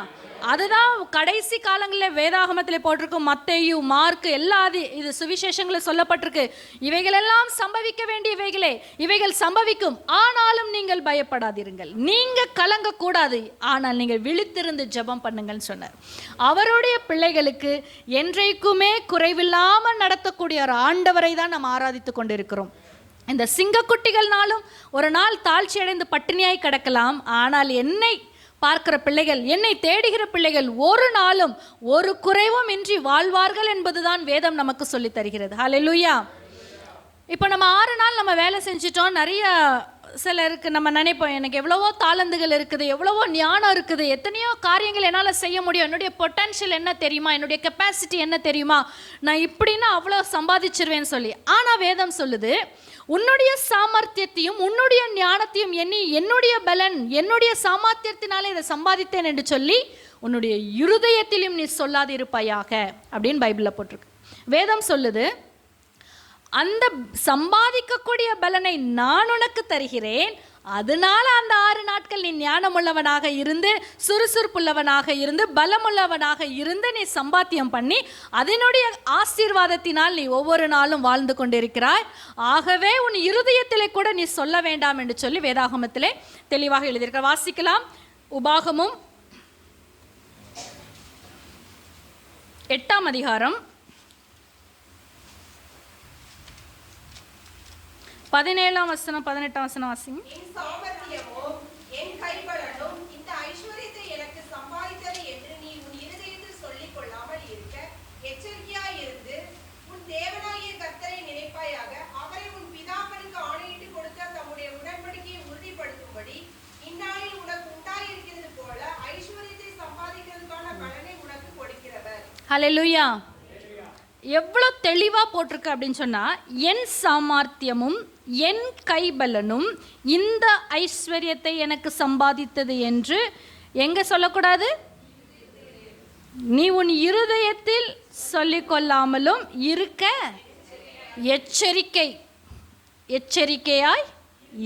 அதுதான் கடைசி காலங்களில் வேதாகமத்தில் போட்டிருக்கும். மத்தேயு, மார்க்கு, எல்லா இது சுவிசேஷங்களில் சொல்லப்பட்டிருக்கு. இவைகளெல்லாம் சம்பவிக்க வேண்டியவைகளே, இவைகள் சம்பவிக்கும், ஆனாலும் நீங்கள் பயப்படாதீர்கள், நீங்கள் கலங்கக்கூடாது, ஆனால் நீங்கள் விழித்திருந்து ஜெபம் பண்ணுங்கள்னு சொன்னார். அவருடைய பிள்ளைகளுக்கு என்றைக்குமே குறைவில்லாமல் நடத்தக்கூடிய ஒரு ஆண்டவரை தான் நாம் ஆராதித்து கொண்டிருக்கிறோம். இந்த சிங்கக்குட்டிகள்னாலும் ஒரு நாள் தாழ்ச்சி அடைந்து பட்டினியாய் கிடக்கலாம், ஆனால் என்னை பார்க்கிற பிள்ளைகள், என்னை தேடுகிற பிள்ளைகள் ஒரு நாளும் ஒரு குறைவும் இன்றி வாழ்வார்கள் என்பதுதான் வேதம் நமக்கு சொல்லி தருகிறது. ஹல்லேலூயா. இப்போ நம்ம 6 நாள் நம்ம வேலை செஞ்சிட்டோம். நிறைய சிலருக்கு நம்ம நினைப்போம், எனக்கு எவ்வளவோ தாளந்துகள் இருக்குது, எவ்வளவோ ஞானம் இருக்குது, எத்தனையோ காரியங்கள் என்னால் செய்ய முடியும், என்னுடைய பொட்டன்ஷியல் என்ன தெரியுமா, என்னுடைய கெப்பாசிட்டி என்ன தெரியுமா, நான் இப்படின்னா அவ்வளோ சம்பாதிச்சிருவேன்னு சொல்லி. ஆனால் வேதம் சொல்லுது, உன்னுடைய சாமர்த்தியத்தையும் உன்னுடைய ஞானத்தையும் எண்ணி என்னுடைய பலன் என்னுடைய சாமர்த்தியத்தினாலே இதை சம்பாதித்தேன் என்று சொல்லி உன்னுடைய இருதயத்திலும் நீ சொல்லாது இருப்பாயாக அப்படின்னு பைபிளில் போட்டிருக்கு. வேதம் சொல்லுது, அந்த சம்பாதிக்கக்கூடிய பலனை நான் உனக்கு தருகிறேன், அதனால அந்த 6 நாட்கள் நீ ஞானமுள்ளவனாக இருந்து சுறுசுறுப்புள்ளவனாக இருந்து பலமுள்ளவனாக இருந்து நீ சம்பாத்தியம் பண்ணி அதனுடைய ஆசீர்வாதத்தினால் நீ ஒவ்வொரு நாளும் வாழ்ந்து கொண்டிருக்கிறாய். ஆகவே உன் இருதயத்திலே கூட நீ சொல்ல வேண்டாம் என்று சொல்லி வேதாகமத்திலே தெளிவாக எழுதியிருக்க. வாசிக்கலாம். உபாகமும் 8ஆம் அதிகாரம் 17ஆம் வசனம் 18ஆம் வசனம் வாசிங்க. என் சாமர்த்தியமும் என் கைபலனும் இந்த ஐஸ்வரியத்தை எனக்கு சம்பாதித்தது என்று நீ உன் இருதயத்தில் சொல்லிக் கொள்ளாமல் இருக்க எச்சரிக்கையாய் இருந்து உன் தேவனாகிய கர்த்தரை நினைப்பாயாக. அவரை உன் பிதாக்களுக்கு ஆணையிட்டு கொடுத்த தம்முடைய உடன்படிக்கையை உறுதிப்படுத்தும்படி இந்நாளில் உனக்கு உண்டாயிருக்கிறது போல ஐஸ்வரியத்தை சம்பாதிக்கிறதுக்கான பலனை உனக்கு கொடுக்கிறவர். ஹல்லேலூயா. எவ்வளோ தெளிவாக போட்டிருக்கு அப்படின்னு சொன்னால், என் சாமர்த்தியமும் என் கைபலனும் இந்த ஐஸ்வர்யத்தை எனக்கு சம்பாதித்தது என்று எங்கே சொல்லக்கூடாது, நீ உன் இருதயத்தில் சொல்லிக்கொள்ளாமலும் இருக்க எச்சரிக்கையாய்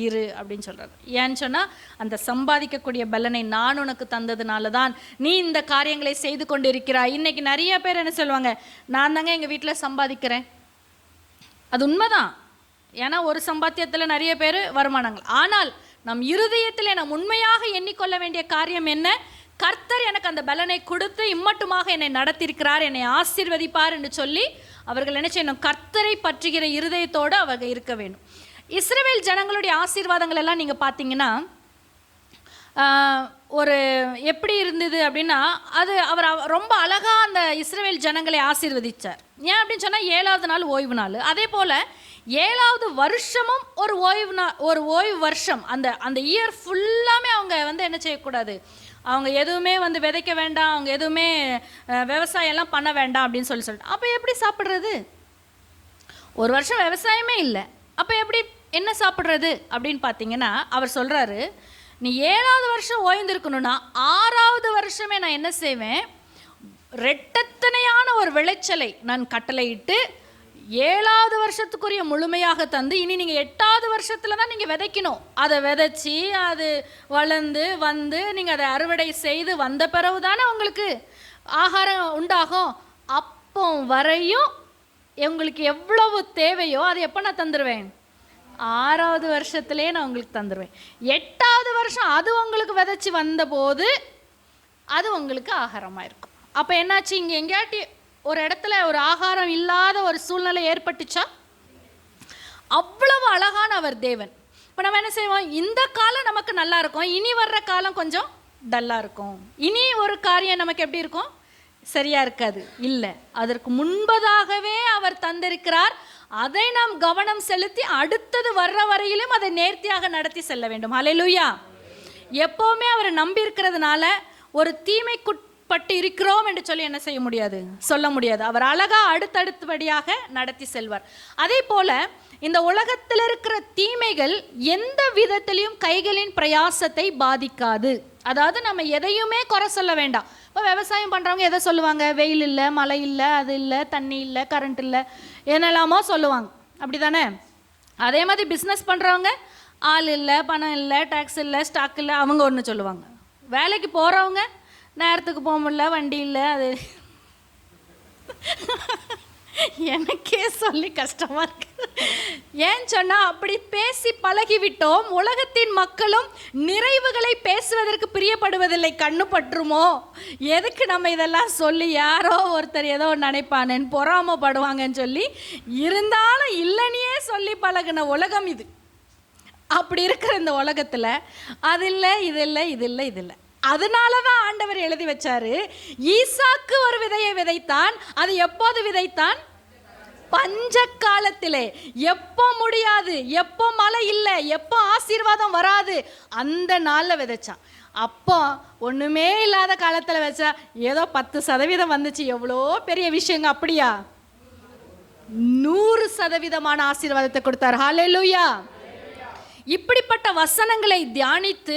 இரு அப்படின்னு சொல்கிறார். ஏன்னு சொன்னால், அந்த சம்பாதிக்கக்கூடிய பலனை நான் உனக்கு தந்ததுனால தான் நீ இந்த காரியங்களை செய்து கொண்டு இருக்கிறாய். இன்றைக்கி நிறைய பேர் என்ன சொல்லுவாங்க, நான் தாங்க எங்கள் வீட்டில் சம்பாதிக்கிறேன். அது உண்மைதான், ஏன்னா ஒரு சம்பாத்தியத்தில் நிறைய பேர் வருமானங்கள். ஆனால் நம் இருதயத்தில் நாம் உண்மையாக எண்ணிக்கொள்ள வேண்டிய காரியம் என்ன, கர்த்தர் எனக்கு அந்த பலனை கொடுத்து இம்மட்டுமாக என்னை நடத்தியிருக்கிறார், என்னை ஆசீர்வதிப்பார் என்று சொல்லி அவர்கள் என்ன செய்யணும், கர்த்தரை பற்றுகிற இருதயத்தோடு அவர்கள் இருக்க வேண்டும். இஸ்ரவேல் ஜனங்களுடைய ஆசீர்வாதங்கள் எல்லாம் நீங்கள் பார்த்தீங்கன்னா ஒரு எப்படி இருந்தது அப்படின்னா, அது அவர் ரொம்ப அழகாக அந்த இஸ்ரவேல் ஜனங்களை ஆசீர்வதித்தார். ஏன் அப்படின்னு சொன்னால், 7வது நாள் ஓய்வு நாள். அதே போல் 7வது வருஷமும் ஒரு ஓய்வு வருஷம். அந்த இயர் ஃபுல்லாமே அவங்க வந்து என்ன செய்யக்கூடாது, அவங்க எதுவுமே வந்து விதைக்க வேண்டாம், அவங்க எதுவுமே விவசாயம்லாம் பண்ண வேண்டாம் அப்படின்னு சொல்லிட்டு. அப்போ எப்படி சாப்பிட்றது, ஒரு வருஷம் விவசாயமே இல்லை, அப்போ எப்படி என்ன சாப்பிட்றது அப்படின்னு பார்த்தீங்கன்னா, அவர் சொல்கிறாரு, நீ 7வது வருஷம் ஓய்ந்திருக்கணும்னா 6வது வருஷமே நான் என்ன செய்வேன், ரெட்டத்தனையான ஒரு விளைச்சலை நான் கட்டளையிட்டு 7வது வருஷத்துக்குரிய முழுமையாக தந்து இனி நீங்கள் 8வது வருஷத்தில் தான் நீங்கள் விதைக்கணும். அதை விதைச்சி அது வளர்ந்து வந்து நீங்கள் அதை அறுவடை செய்து வந்த பிறகு தானே உங்களுக்கு ஆகாரம் உண்டாகும். அப்போ வரையும் உங்களுக்கு எவ்வளவு தேவையோ அதை எப்போ நான் தந்துடுவேன்? 6வது வருஷத்துலேயே நான் உங்களுக்கு தந்துடுவேன். 8வது வருஷம் அது உங்களுக்கு விதைச்சி வந்தபோது அது உங்களுக்கு ஆகாரமாக இருக்கும். அப்போ என்னாச்சு, இங்கே எங்கேயாட்டி ஒரு இடத்துல ஒரு ஆகாரம் இல்லாத ஒரு சூழ்நிலை ஏற்பட்டுச்சா? அவ்வளவு அழகான அவர் தேவன். இப்போ நம்ம என்ன செய்வோம், இந்த காலம் நமக்கு நல்லா இருக்கும், இனி வர்ற காலம் கொஞ்சம் டல்லாக இருக்கும், இனி ஒரு காரியம் நமக்கு எப்படி இருக்கும், சரியா இருக்காது. இல்லை, அதற்கு முன்பதாகவே அவர் தந்திருக்கிறார். அதை நாம் கவனம் செலுத்தி அடுத்தது வர்ற வரையிலும் அதை நேர்த்தியாக நடத்தி செல்ல வேண்டும். ஹல்லேலூயா. எப்போவுமே அவரை நம்பி இருக்கிறதுனால ஒரு தீமைக்குட்பட்டு இருக்கிறோம் என்று சொல்லி என்ன செய்ய முடியாது, சொல்ல முடியாது. அவர் அழகா அடுத்தடுத்தபடியாக நடத்தி செல்வார். அதே போல இந்த உலகத்தில் இருக்கிற தீமைகள் எந்த விதத்திலையும் கைகளின் பிரயாசத்தை பாதிக்காது. அதாவது நம்ம எதையுமே குறை சொல்ல வேண்டாம். இப்போ விவசாயம் பண்ணுறவங்க எதை சொல்லுவாங்க, வெயில் இல்லை, மழை இல்லை, அது இல்லை, தண்ணி இல்லை, கரண்ட் இல்லை, என்னெல்லாமோ சொல்லுவாங்க, அப்படி தானே? அதே மாதிரி பிஸ்னஸ் பண்ணுறவங்க ஆள் இல்லை, பணம் இல்லை, டேக்ஸ் இல்லை, ஸ்டாக் இல்லை, அவங்க ஒன்று சொல்லுவாங்க. வேலைக்கு போகிறவங்க நேரத்துக்கு போக முடியல, வண்டி இல்லை, அது எனக்கே சொல்லி கஷ்டமாக இருக்கு. ஏன் சொன்னால் அப்படி பேசி பழகிவிட்டோம். உலகத்தின் மக்களும் நிறைவுகளை பேசுவதற்கு பிரியப்படுவதில்லை. கண்ணு பற்றுமோ, எதுக்கு நம்ம இதெல்லாம் சொல்லி யாரோ ஒருத்தர் ஏதோ நினைப்பானேன்னு பொறாமப்படுவாங்கன்னு சொல்லி இருந்தாலும் இல்லைன்னே சொல்லி பழகின உலகம் இது. அப்படி இருக்கிற இந்த உலகத்தில் அது இல்லை, இது இல்லை, இது இல்லை, இது இல்லை. அதனால தான் ஆண்டவர் எழுதி வச்சாரு, ஈசாக்கு ஒரு விதையை விதைத்தான். அது எப்போது விதைத்தான்? பஞ்ச காலத்திலே. எப்போ முடியாது, எப்போ மழை இல்லை, எப்போ ஆசீர்வாதம் வராது, அந்த நாளில் விதைச்சான். அப்போ ஒன்றுமே இல்லாத காலத்தில் வச்சா ஏதோ 10% வந்துச்சு, எவ்வளோ பெரிய விஷயங்க. அப்படியா? 100% ஆசீர்வாதத்தை கொடுத்தார். ஹல்லேலூயா. இப்படிப்பட்ட வசனங்களை தியானித்து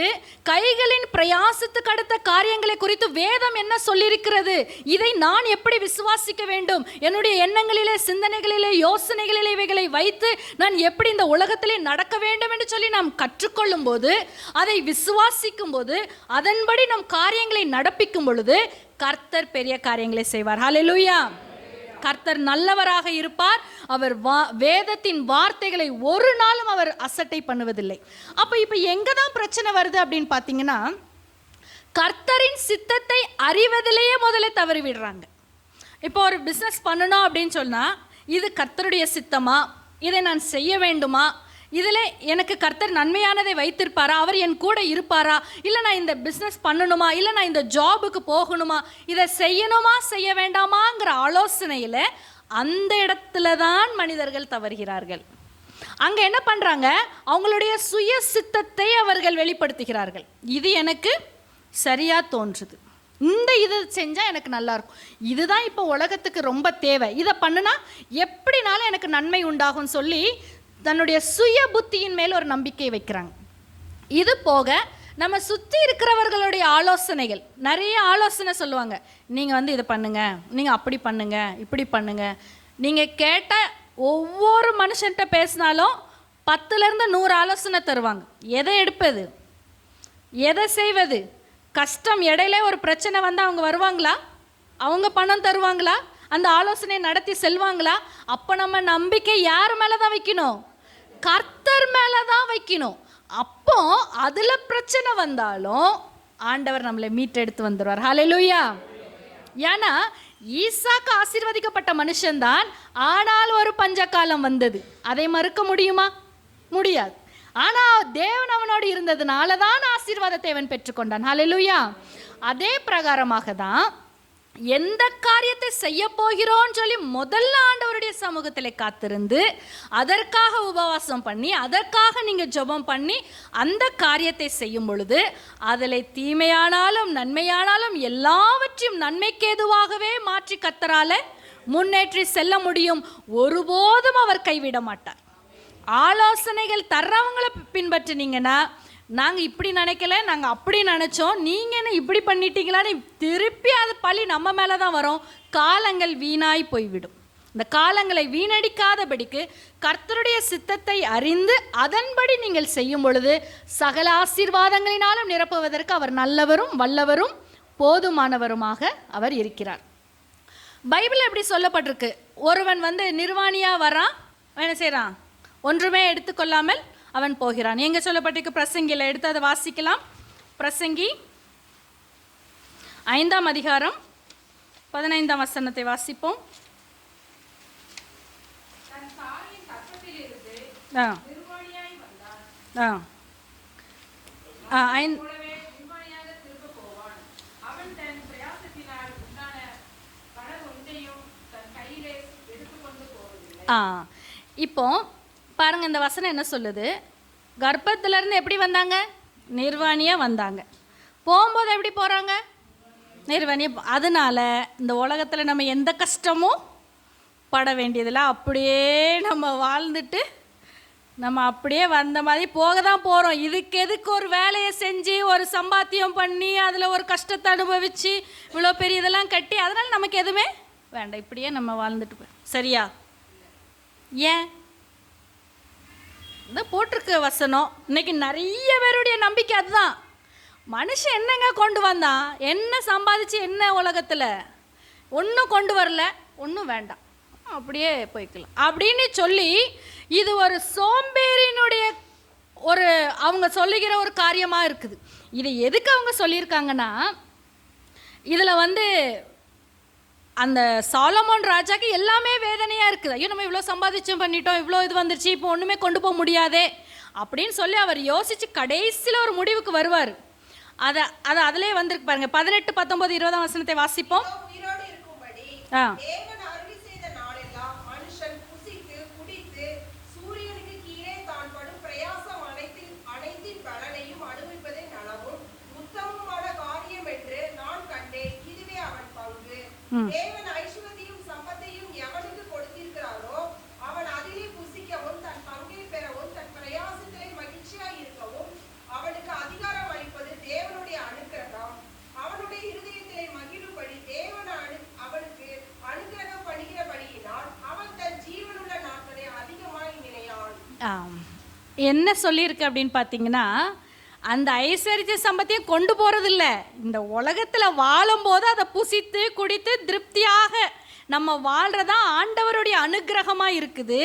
கைகளின் பிரயாசத்துக்கு அடுத்த காரியங்களை குறித்து வேதம் என்ன சொல்லியிருக்கிறது, இதை நான் எப்படி விசுவாசிக்க வேண்டும், என்னுடைய எண்ணங்களிலே, சிந்தனைகளிலே, யோசனைகளிலே இவைகளை வைத்து நான் எப்படி இந்த உலகத்திலே நடக்க வேண்டும் என்று சொல்லி நாம் கற்றுக்கொள்ளும் போது, அதை விசுவாசிக்கும் போது, அதன்படி நம் காரியங்களை நடப்பிக்கும் பொழுது கர்த்தர் பெரிய காரியங்களை செய்வார். ஹல்லேலூயா. கர்த்தர் நல்லவராக இருப்பார். அவர் வேதத்தின் வார்த்தைகளை ஒரு நாளும் அவர் அசட்டை பண்ணுவதில்லை. அப்போ இப்போ எங்கே தான் பிரச்சனை வருது அப்படின்னு பார்த்தீங்கன்னா, கர்த்தரின் சித்தத்தை அறிவதிலேயே முதல்ல தவறி விடுறாங்க. இப்போ ஒரு பிஸ்னஸ் பண்ணணும் அப்படின்னு சொன்னால், இது கர்த்தருடைய சித்தமா, இதை நான் செய்ய வேண்டுமா, இதில் எனக்கு கர்த்தர் நன்மையானதை வைத்திருப்பாரா, அவர் என் கூட இருப்பாரா, இல்லை நான் இந்த பிஸ்னஸ் பண்ணணுமா, இல்லை நான் இந்த ஜாபுக்கு போகணுமா, இதை செய்யணுமா செய்ய வேண்டாமாங்கிற ஆலோசனையில் அந்த இடத்துல தான் மனிதர்கள் தவறுகிறார்கள். அங்கே என்ன பண்ணுறாங்க, அவங்களுடைய சுய சித்தத்தை அவர்கள் வெளிப்படுத்துகிறார்கள். இது எனக்கு சரியாக தோன்றுது, இந்த இது செஞ்சால் எனக்கு நல்லாயிருக்கும், இதுதான் இப்போ உலகத்துக்கு ரொம்ப தேவை, இதை பண்ணுனா எப்படினாலும் எனக்கு நன்மை உண்டாகும் சொல்லி தன்னுடைய சுய புத்தியின் மேல் ஒரு நம்பிக்கை வைக்கிறாங்க. இது போக நம்ம சுற்றி இருக்கிறவர்களுடைய ஆலோசனைகள், நிறைய ஆலோசனை சொல்லுவாங்க. நீங்கள் இதை பண்ணுங்க, நீங்கள் அப்படி பண்ணுங்க, இப்படி பண்ணுங்க. நீங்கள் கேட்ட ஒவ்வொரு மனுஷன்கிட்ட பேசினாலும் 10லேருந்து 100 ஆலோசனை தருவாங்க. எதை எடுப்பது, எதை செய்வது, கஷ்டம் இடையில ஒரு பிரச்சனை வந்தால் அவங்க வருவாங்களா, அவங்க பணம் தருவாங்களா, அந்த ஆலோசனை நடத்தி செல்வாங்களா? அப்போ நம்ம நம்பிக்கை யார் மேலே தான் வைக்கணும்? கர்த்தர் மேலே தான் வைக்கணும். அப்போ அதில் பிரச்சனை வந்தாலும் ஆண்டவர் நம்மளை மீட்டெடுத்து வந்துடுவார். ஹல்லேலூயா. ஏன்னா ஈசாக்கு ஆசீர்வதிக்கப்பட்ட மனுஷன்தான், ஆனால் ஒரு பஞ்சகாலம் வந்தது. அதை மறுக்க முடியுமா? முடியாது. ஆனால் தேவன் அவனோடு இருந்ததுனால தான் ஆசீர்வாதத்தை அவன் பெற்றுக்கொண்டான். ஹல்லேலூயா. அதே பிரகாரமாக தான் எந்த காரியத்தை செய்ய போகிறோன்னு சொல்லி முதல்ல ஆண்டவருடைய சமூகத்தில் காத்திருந்து அதற்காக உபவாசம் பண்ணி அதற்காக நீங்கள் ஜெபம் பண்ணி அந்த காரியத்தை செய்யும் பொழுது அதில் தீமையானாலும் நன்மையானாலும் எல்லாவற்றையும் நன்மைக்கு ஏதுவாகவே மாற்றி கர்த்தரால முன்னேற்றி செல்ல முடியும். ஒருபோதும் அவர் கைவிட மாட்டார். ஆலோசனைகள் தர்றவங்களை பின்பற்றினீங்கன்னா, நாங்கள் இப்படி நினைக்கல, நாங்கள் அப்படி நினச்சோம், நீங்கள் என்ன இப்படி பண்ணிட்டீங்களான்னு திருப்பி அது பழி நம்ம மேலே தான் வரும். காலங்கள் வீணாய் போய்விடும். இந்த காலங்களை வீணடிக்காதபடிக்கு கர்த்தருடைய சித்தத்தை அறிந்து அதன்படி நீங்கள் செய்யும் பொழுது சகல ஆசீர்வாதங்களினாலும் நிரப்புவதற்கு அவர் நல்லவரும் வல்லவரும் போதுமானவருமாக அவர் இருக்கிறார். பைபிள் எப்படி சொல்லப்பட்டிருக்கு? ஒருவன் நிர்வாணியாக வரான், என்ன செய்கிறான்? ஒன்றுமே எடுத்துக்கொள்ளாமல் அவன் போகிறான். எங்கே சொல்லப்பட்டிருக்கு? பிரசங்கியில் எடுத்து அதை வாசிக்கலாம். பிரசங்கி 5ஆம் அதிகாரம் 15ஆம் வசனத்தை வாசிப்போம். இப்போ பாருங்க, இந்த வசனம் என்ன சொல்லுது? கர்ப்பத்திலிருந்து எப்படி வந்தாங்க? நிர்வாணியாக வந்தாங்க. போகும்போது எப்படி போகிறாங்க? நிர்வாணியாக. அதனால இந்த உலகத்தில் நம்ம எந்த கஷ்டமும் பட வேண்டியதில்லை. அப்படியே நம்ம வாழ்ந்துட்டு நம்ம அப்படியே வந்த மாதிரி போக தான் போகிறோம். இதுக்கு எதுக்கு ஒரு வேலையை செஞ்சு ஒரு சம்பாத்தியம் பண்ணி அதில் ஒரு கஷ்டத்தை அனுபவித்து இவ்வளோ பெரிய இதெல்லாம் கட்டி, அதனால் நமக்கு எதுவுமே வேண்டாம். இப்படியே நம்ம வாழ்ந்துட்டு போய் சரியா? ஏன் இந்த போட்டிருக்க வசனம் இன்னைக்கு நிறைய பேருடைய நம்பிக்கை அதுதான். மனுஷன் என்னங்க கொண்டு வந்தான்? என்ன சம்பாதிச்சு என்ன உலகத்தில்? ஒன்றும் கொண்டு வரல, ஒன்றும் வேண்டாம், அப்படியே போய்க்கலாம் அப்படின்னு சொல்லி இது ஒரு சோம்பேறியினுடைய ஒரு அவங்க சொல்லுகிற ஒரு காரியமாக இருக்குது. இது எதுக்கு அவங்க சொல்லியிருக்காங்கன்னா, இதில் அந்த சாலமோன் ராஜாக்கு எல்லாமே வேதனையாக இருக்குது. ஐயோ, நம்ம இவ்வளோ சம்பாதிச்சும் பண்ணிட்டோம், இவ்வளோ இது வந்துருச்சு, இப்போ ஒன்றுமே கொண்டு போக முடியாதே அப்படின்னு சொல்லி அவர் யோசித்து கடைசியில் ஒரு முடிவுக்கு வருவார். அதிலே வந்திருக்கு பாருங்க. 18, 19, 20ஆம் வசனத்தை வாசிப்போம். தேவன் ஐஸ்வர்யத்தையும் சம்பத்தையும் எவனுக்கு கொடுத்திருக்கிறாரோ அவன் அதிலே புசிக்கவும் தன் பங்கை பெறவும் தன் பிரயாசத்திலே மகிழ்ச்சியாய் இருக்கவும் அவனுக்கு அதிகாரம் அளிப்பது தேவனுடைய அனுக்கிரகம். அவனுடைய இருதயத்திலே மகிழும்படி தேவன் அவனுக்கு அனுக்கிரகம் பண்ணுகிறபடியினால் அவன் தன் ஜீவனுள்ள நாட்களை அதிகமாய் நினையான். என்ன சொல்லியிருக்கு அப்படின்னு பார்த்தீங்கன்னா, அந்த ஐஸ்வர்ய சம்பத்தையும் கொண்டு போகிறதில்ல, இந்த உலகத்தில் வாழும்போது அதை புசித்து குடித்து திருப்தியாக நம்ம வாழ்கிறதா ஆண்டவருடைய அனுக்கிரகமாக இருக்குது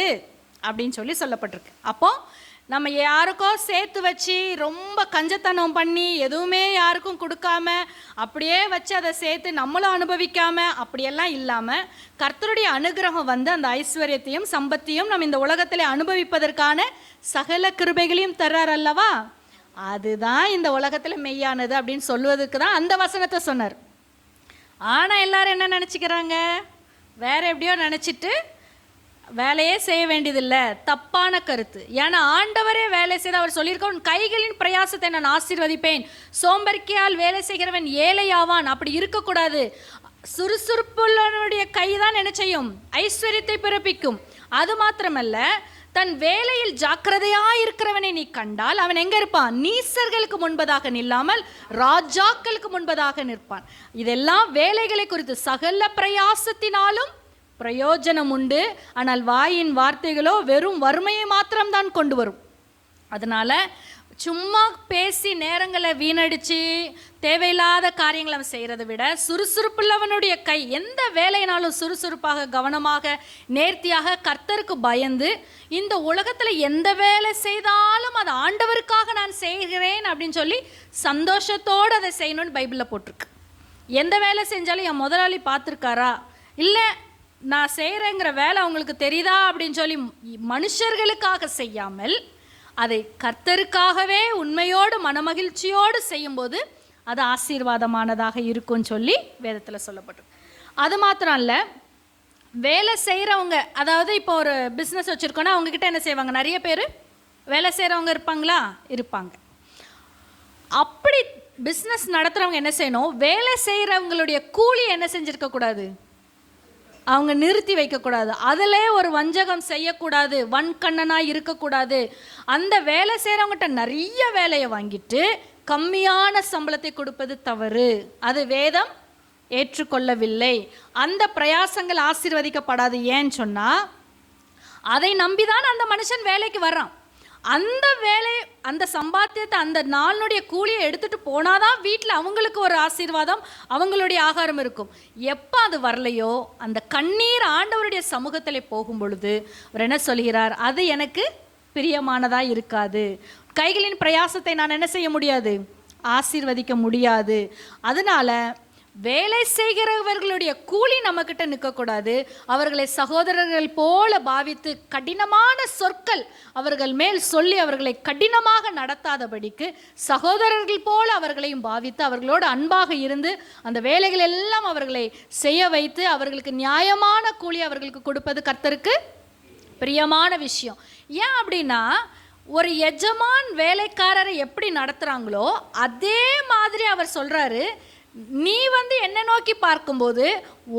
அப்படின்னு சொல்லி சொல்லப்பட்டிருக்கு. அப்போது நம்ம யாருக்கோ சேர்த்து வச்சு ரொம்ப கஞ்சத்தனம் பண்ணி எதுவுமே யாருக்கும் கொடுக்காம அப்படியே வச்சு அதை சேர்த்து நம்மளும் அனுபவிக்காமல் அப்படியெல்லாம் இல்லாமல் கர்த்தருடைய அனுக்கிரகம் அந்த ஐஸ்வர்யத்தையும் சம்பத்தையும் நம்ம இந்த உலகத்தில் அனுபவிப்பதற்கான சகல கிருபைகளையும் தர்றார் அல்லவா? அதுதான் இந்த உலகத்தில் மெய்யானது அப்படின்னு சொல்லுவதுக்கு தான் அந்த வசனத்தை சொன்னார். ஆனால் எல்லாரும் என்ன நினச்சிக்கிறாங்க? வேற எப்படியோ நினச்சிட்டு வேலையே செய்ய வேண்டியதில்லை. தப்பான கருத்து. ஏன்னா ஆண்டவரே வேலை செய்து அவர் சொல்லியிருக்கவன் கைகளின் பிரயாசத்தை நான் ஆசீர்வதிப்பேன், சோம்பர்க்கையால் வேலை செய்கிறவன் ஏழையாவான். அப்படி இருக்கக்கூடாது. சுறுசுறுப்புள்ளவனுடைய கை தான் என்ன செய்யும்? ஐஸ்வர்யத்தை பிறப்பிக்கும். அது மாத்திரமல்ல, தன் வேலையில் ஜாக்கிரதையாக இருக்கிறவனை நீ கண்டால் அவன் எங்கே இருப்பான்? நீசர்களுக்கு முன்பதாக நில்லாமல் ராஜாக்களுக்கு முன்பதாக நிற்பான். இதெல்லாம் வேலைகளை குறித்து. சகல பிரயாசத்தினாலும் பிரயோஜனம் உண்டு, ஆனால் வாயின் வார்த்தைகளோ வெறும் வறுமையை மாத்திரம்தான் கொண்டு வரும். அதனால் சும்மா பேசி நேரங்களை வீணடித்து தேவையில்லாத காரியங்களை அவன் செய்கிறத விட சுறுசுறுப்புள்ளவனுடைய கை எந்த வேலையினாலும் சுறுசுறுப்பாக கவனமாக நேர்த்தியாக கர்த்தருக்கு பயந்து இந்த உலகத்தில் எந்த வேலை செய்தாலும் அது ஆண்டவருக்காக நான் செய்கிறேன் அப்படின்னு சொல்லி சந்தோஷத்தோடு அதை செய்யணும்னு பைபிளில் போட்டிருக்கு. எந்த வேலை செஞ்சாலும் என் முதலாளி பார்த்துருக்காரா, இல்லை நான் செய்கிறேங்கிற வேலை அவங்களுக்கு தெரியுதா அப்படின்னு சொல்லி மனுஷர்களுக்காக செய்யாமல் அதை கர்த்தருக்காகவே உண்மையோடு மனமகிழ்ச்சியோடு செய்யும்போது அது ஆசீர்வாதமானதாக இருக்கும்னு சொல்லி வேதத்தில் சொல்லப்பட்டிருக்கு. அது மாத்திரம் இல்லை, வேலை செய்கிறவங்க, அதாவது இப்போ ஒரு பிஸ்னஸ் வச்சுருக்கோன்னா அவங்கக்கிட்ட என்ன செய்வாங்க? நிறைய பேர் வேலை செய்கிறவங்க இருப்பாங்களா? இருப்பாங்க. அப்படி பிஸ்னஸ் நடத்துகிறவங்க என்ன செய்யணும்? வேலை செய்கிறவங்களுடைய கூலி என்ன செஞ்சுருக்கக்கூடாது? அவங்க நிறுத்தி வைக்கக்கூடாது. அதிலே ஒரு வஞ்சகம் செய்யக்கூடாது, வன்கண்ணனாக இருக்கக்கூடாது. அந்த வேலை செய்கிறவங்ககிட்ட நிறைய வேலையை வாங்கிட்டு கம்மியான சம்பளத்தை கொடுப்பது தவறு. அது வேதம் ஏற்றுக்கொள்ளவில்லை. அந்த பிரயாசங்கள் ஆசீர்வதிக்கப்படாது. ஏன்னு சொன்னால் அதை நம்பிதான் அந்த மனுஷன் வேலைக்கு வர்றான். அந்த வேலை, அந்த சம்பாத்தியத்தை, அந்த நாளுடைய கூலியை எடுத்துகிட்டு போனாதான் வீட்டில் அவங்களுக்கு ஒரு ஆசீர்வாதம், அவங்களுடைய ஆகாரம் இருக்கும். எப்போ அது வரலையோ அந்த கண்ணீர் ஆண்டவருடைய சமூகத்தில் போகும் பொழுது அவர் என்ன சொல்கிறார்? அது எனக்கு பிரியமானதாக இருக்காது. கைகளின் பிரயாசத்தை நான் என்ன செய்ய முடியாது? ஆசீர்வதிக்க முடியாது. அதனால வேலை செய்கிறவர்களுடைய கூலி நம்மக்கிட்ட நிற்கக்கூடாது. அவர்களை சகோதரர்கள் போல பாவித்து கடினமான சொற்கள் அவர்கள் மேல் சொல்லி அவர்களை கடினமாக நடத்தாதபடிக்கு சகோதரர்கள் போல அவர்களையும் பாவித்து அவர்களோடு அன்பாக இருந்து அந்த வேலைகள் எல்லாம் அவர்களை செய்ய வைத்து அவர்களுக்கு நியாயமான கூலி அவர்களுக்கு கொடுப்பது கர்த்தருக்கு பிரியமான விஷயம். ஏன் அப்படின்னா, ஒரு எஜமான் வேலைக்காரரை எப்படி நடத்துகிறாங்களோ அதே மாதிரி அவர் சொல்கிறாரு, நீ என்ன நோக்கி பார்க்கும்போது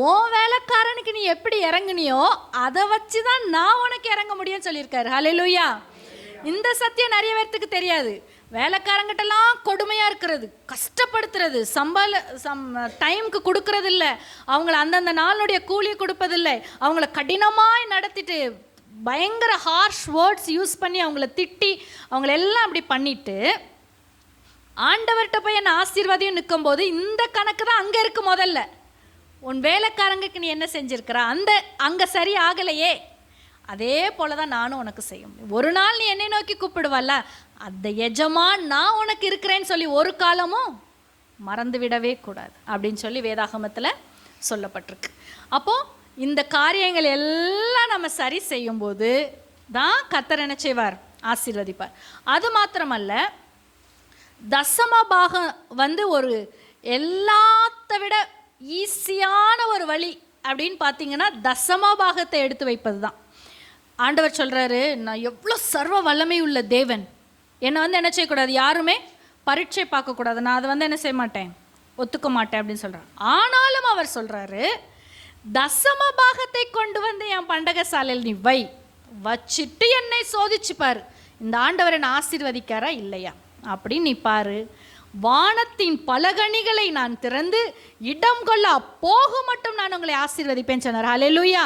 உன் வேலைக்காரனுக்கு நீ எப்படி இறங்குனியோ அதை வச்சு தான் நான் உனக்கு இறங்க முடியும்னு சொல்லியிருக்காரு. ஹல்லேலூயா. இந்த சத்தியம் நிறைய பேர்த்துக்கு தெரியாது. வேலைக்காரங்கிட்டலாம் கொடுமையாக இருக்கிறது, கஷ்டப்படுத்துறது, டைமுக்கு கொடுக்கறது இல்லை, அவங்கள அந்தந்த நாளுடைய கூலியை கொடுப்பதில்லை, அவங்கள கடினமாய் நடத்திட்டு பயங்கர ஹார்ஷ் வேர்ட்ஸ் யூஸ் பண்ணி அவங்கள திட்டி அவங்களெல்லாம் அப்படி பண்ணிட்டு ஆண்டவர்கிட்ட போய் என்ன ஆசீர்வாதியும் நிற்கும்போது இந்த கணக்கு தான் அங்கே இருக்கு. முதல்ல உன் வேலைக்காரங்களுக்கு நீ என்ன செஞ்சிருக்கிற, அங்கே சரி ஆகலையே, அதே போல தான் நானும் உனக்கு செய்ய முடியும். ஒரு நாள் நீ என்னை நோக்கி கூப்பிடுவல்ல, அந்த எஜமான் நான் உனக்கு இருக்கிறேன்னு சொல்லி ஒரு காலமும் மறந்து விடவே கூடாது அப்படின்னு சொல்லி வேதாகமத்தில் சொல்லப்பட்டிருக்கு. அப்போது இந்த காரியங்கள் எல்லாம் நம்ம சரி செய்யும்போது தான் கர்த்தர் என்ன செய்வார்? ஆசீர்வதிப்பார். அது மாத்திரமல்ல, தசமபாகம் ஒரு எல்லாத்த விட ஈஸியான ஒரு வழி அப்படின்னு பார்த்தீங்கன்னா தசமபாகத்தை எடுத்து வைப்பது தான். ஆண்டவர் சொல்கிறாரு, நான் எவ்வளோ சர்வ வல்லமை உள்ள தேவன், என்னை என்ன செய்யக்கூடாது, யாருமே பரீட்சை பார்க்கக்கூடாது, நான் அதை என்ன செய்ய மாட்டேன், ஒத்துக்க மாட்டேன் அப்படின்னு சொல்கிறார். ஆனாலும் அவர் சொல்கிறாரு, தசமபாகத்தை கொண்டு என் பண்டக சாலையில் நீ வச்சிட்டு என்னை சோதிச்சுப்பார், இந்த ஆண்டவர் என்னை ஆசீர்வதிக்காரா இல்லையா அப்படின்னு நீ பாரு. வானத்தின் பலகணிகளை நான் திறந்து இடம் கொள்ள போக மட்டும் நான் உங்களை ஆசீர்வதிப்பேன்னு சொன்னார். ஹல்லேலூயா.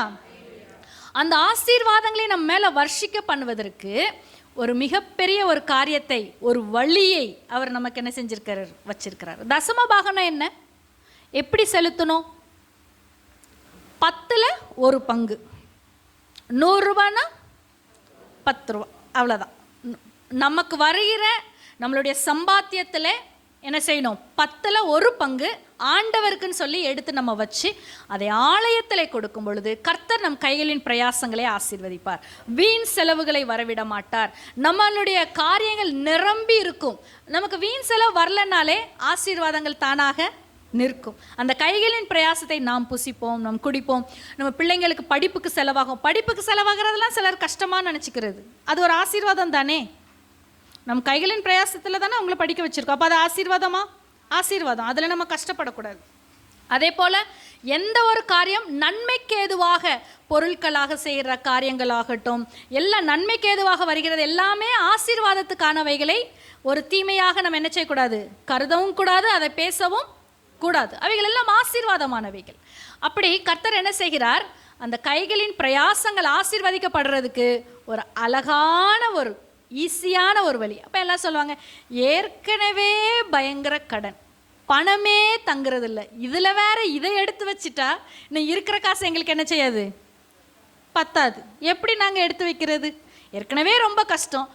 அந்த ஆசீர்வாதங்களை நம்ம மேலே வர்ஷிக்க பண்ணுவதற்கு ஒரு மிகப்பெரிய ஒரு காரியத்தை, ஒரு வழியை அவர் நமக்கு என்ன செஞ்சிருக்காரு, வச்சிருக்கிறார். தசமபாகம்னா என்ன, எப்படி செலுத்தணும்? 10ல் 1 பங்கு, 100 ரூபானா 10 ரூபா, அவ்வளோதான். நமக்கு வருகிற நம்மளுடைய சம்பாத்தியத்தில் என்ன செய்யணும், 10ல் 1 பங்கு ஆண்டவருக்குன்னு சொல்லி எடுத்து நம்ம வச்சு அதை ஆலயத்தில் கொடுக்கும் பொழுது கர்த்தர் நம் கைகளின் பிரயாசங்களை ஆசீர்வதிப்பார். வீண் செலவுகளை வரவிட மாட்டார். நம்மளுடைய காரியங்கள் நிரம்பி இருக்கும். நமக்கு வீண் செலவு வரலனாலே ஆசீர்வாதங்கள் தானாக நிற்கும். அந்த கைகளின் பிரயாசத்தை நாம் புசிப்போம், நாம் குடிப்போம். நம்ம பிள்ளைங்களுக்கு படிப்புக்கு செலவாகும். படிப்புக்கு செலவாகிறதெல்லாம் சிலர் கஷ்டமாக நினச்சிக்கிறது, அது ஒரு ஆசீர்வாதம் தானே. நம் கைகளின் பிரயாசத்தில் தானே அவங்கள படிக்க வச்சுருக்கோம். அப்போ அது ஆசீர்வாதமா? ஆசீர்வாதம். அதில் நம்ம கஷ்டப்படக்கூடாது. அதே போல் எந்த ஒரு காரியம் நன்மைக்கு ஏதுவாக, பொருட்களாக செய்கிற காரியங்களாகட்டும், எல்லாம் நன்மைக்கு ஏதுவாக வருகிறது, எல்லாமே ஆசீர்வாதத்துக்கானவைகளை ஒரு தீமையாக நம்ம என்ன செய்யக்கூடாது, கருதவும் கூடாது, அதை பேசவும் கூடாது. அவைகள் எல்லாம் ஆசீர்வாதமானவைகள். அப்படி கர்த்தர் என்ன செய்கிறார், அந்த கைகளின் பிரயாசங்கள் ஆசீர்வதிக்கப்படுறதுக்கு ஒரு அழகான ஒரு ஈஸியான ஒரு வழி. அப்போ எல்லாம் சொல்லுவாங்க, ஏற்கனவே பயங்கர கடன், பணமே தங்குறது இல்லை, இதில் வேற இதை எடுத்து வச்சுட்டா இன்னும் இருக்கிற காசு எங்களுக்கு என்ன செய்யாது, பத்தாது. எப்படி நாங்கள் எடுத்து வைக்கிறது, ஏற்கனவே ரொம்ப கஷ்டம்.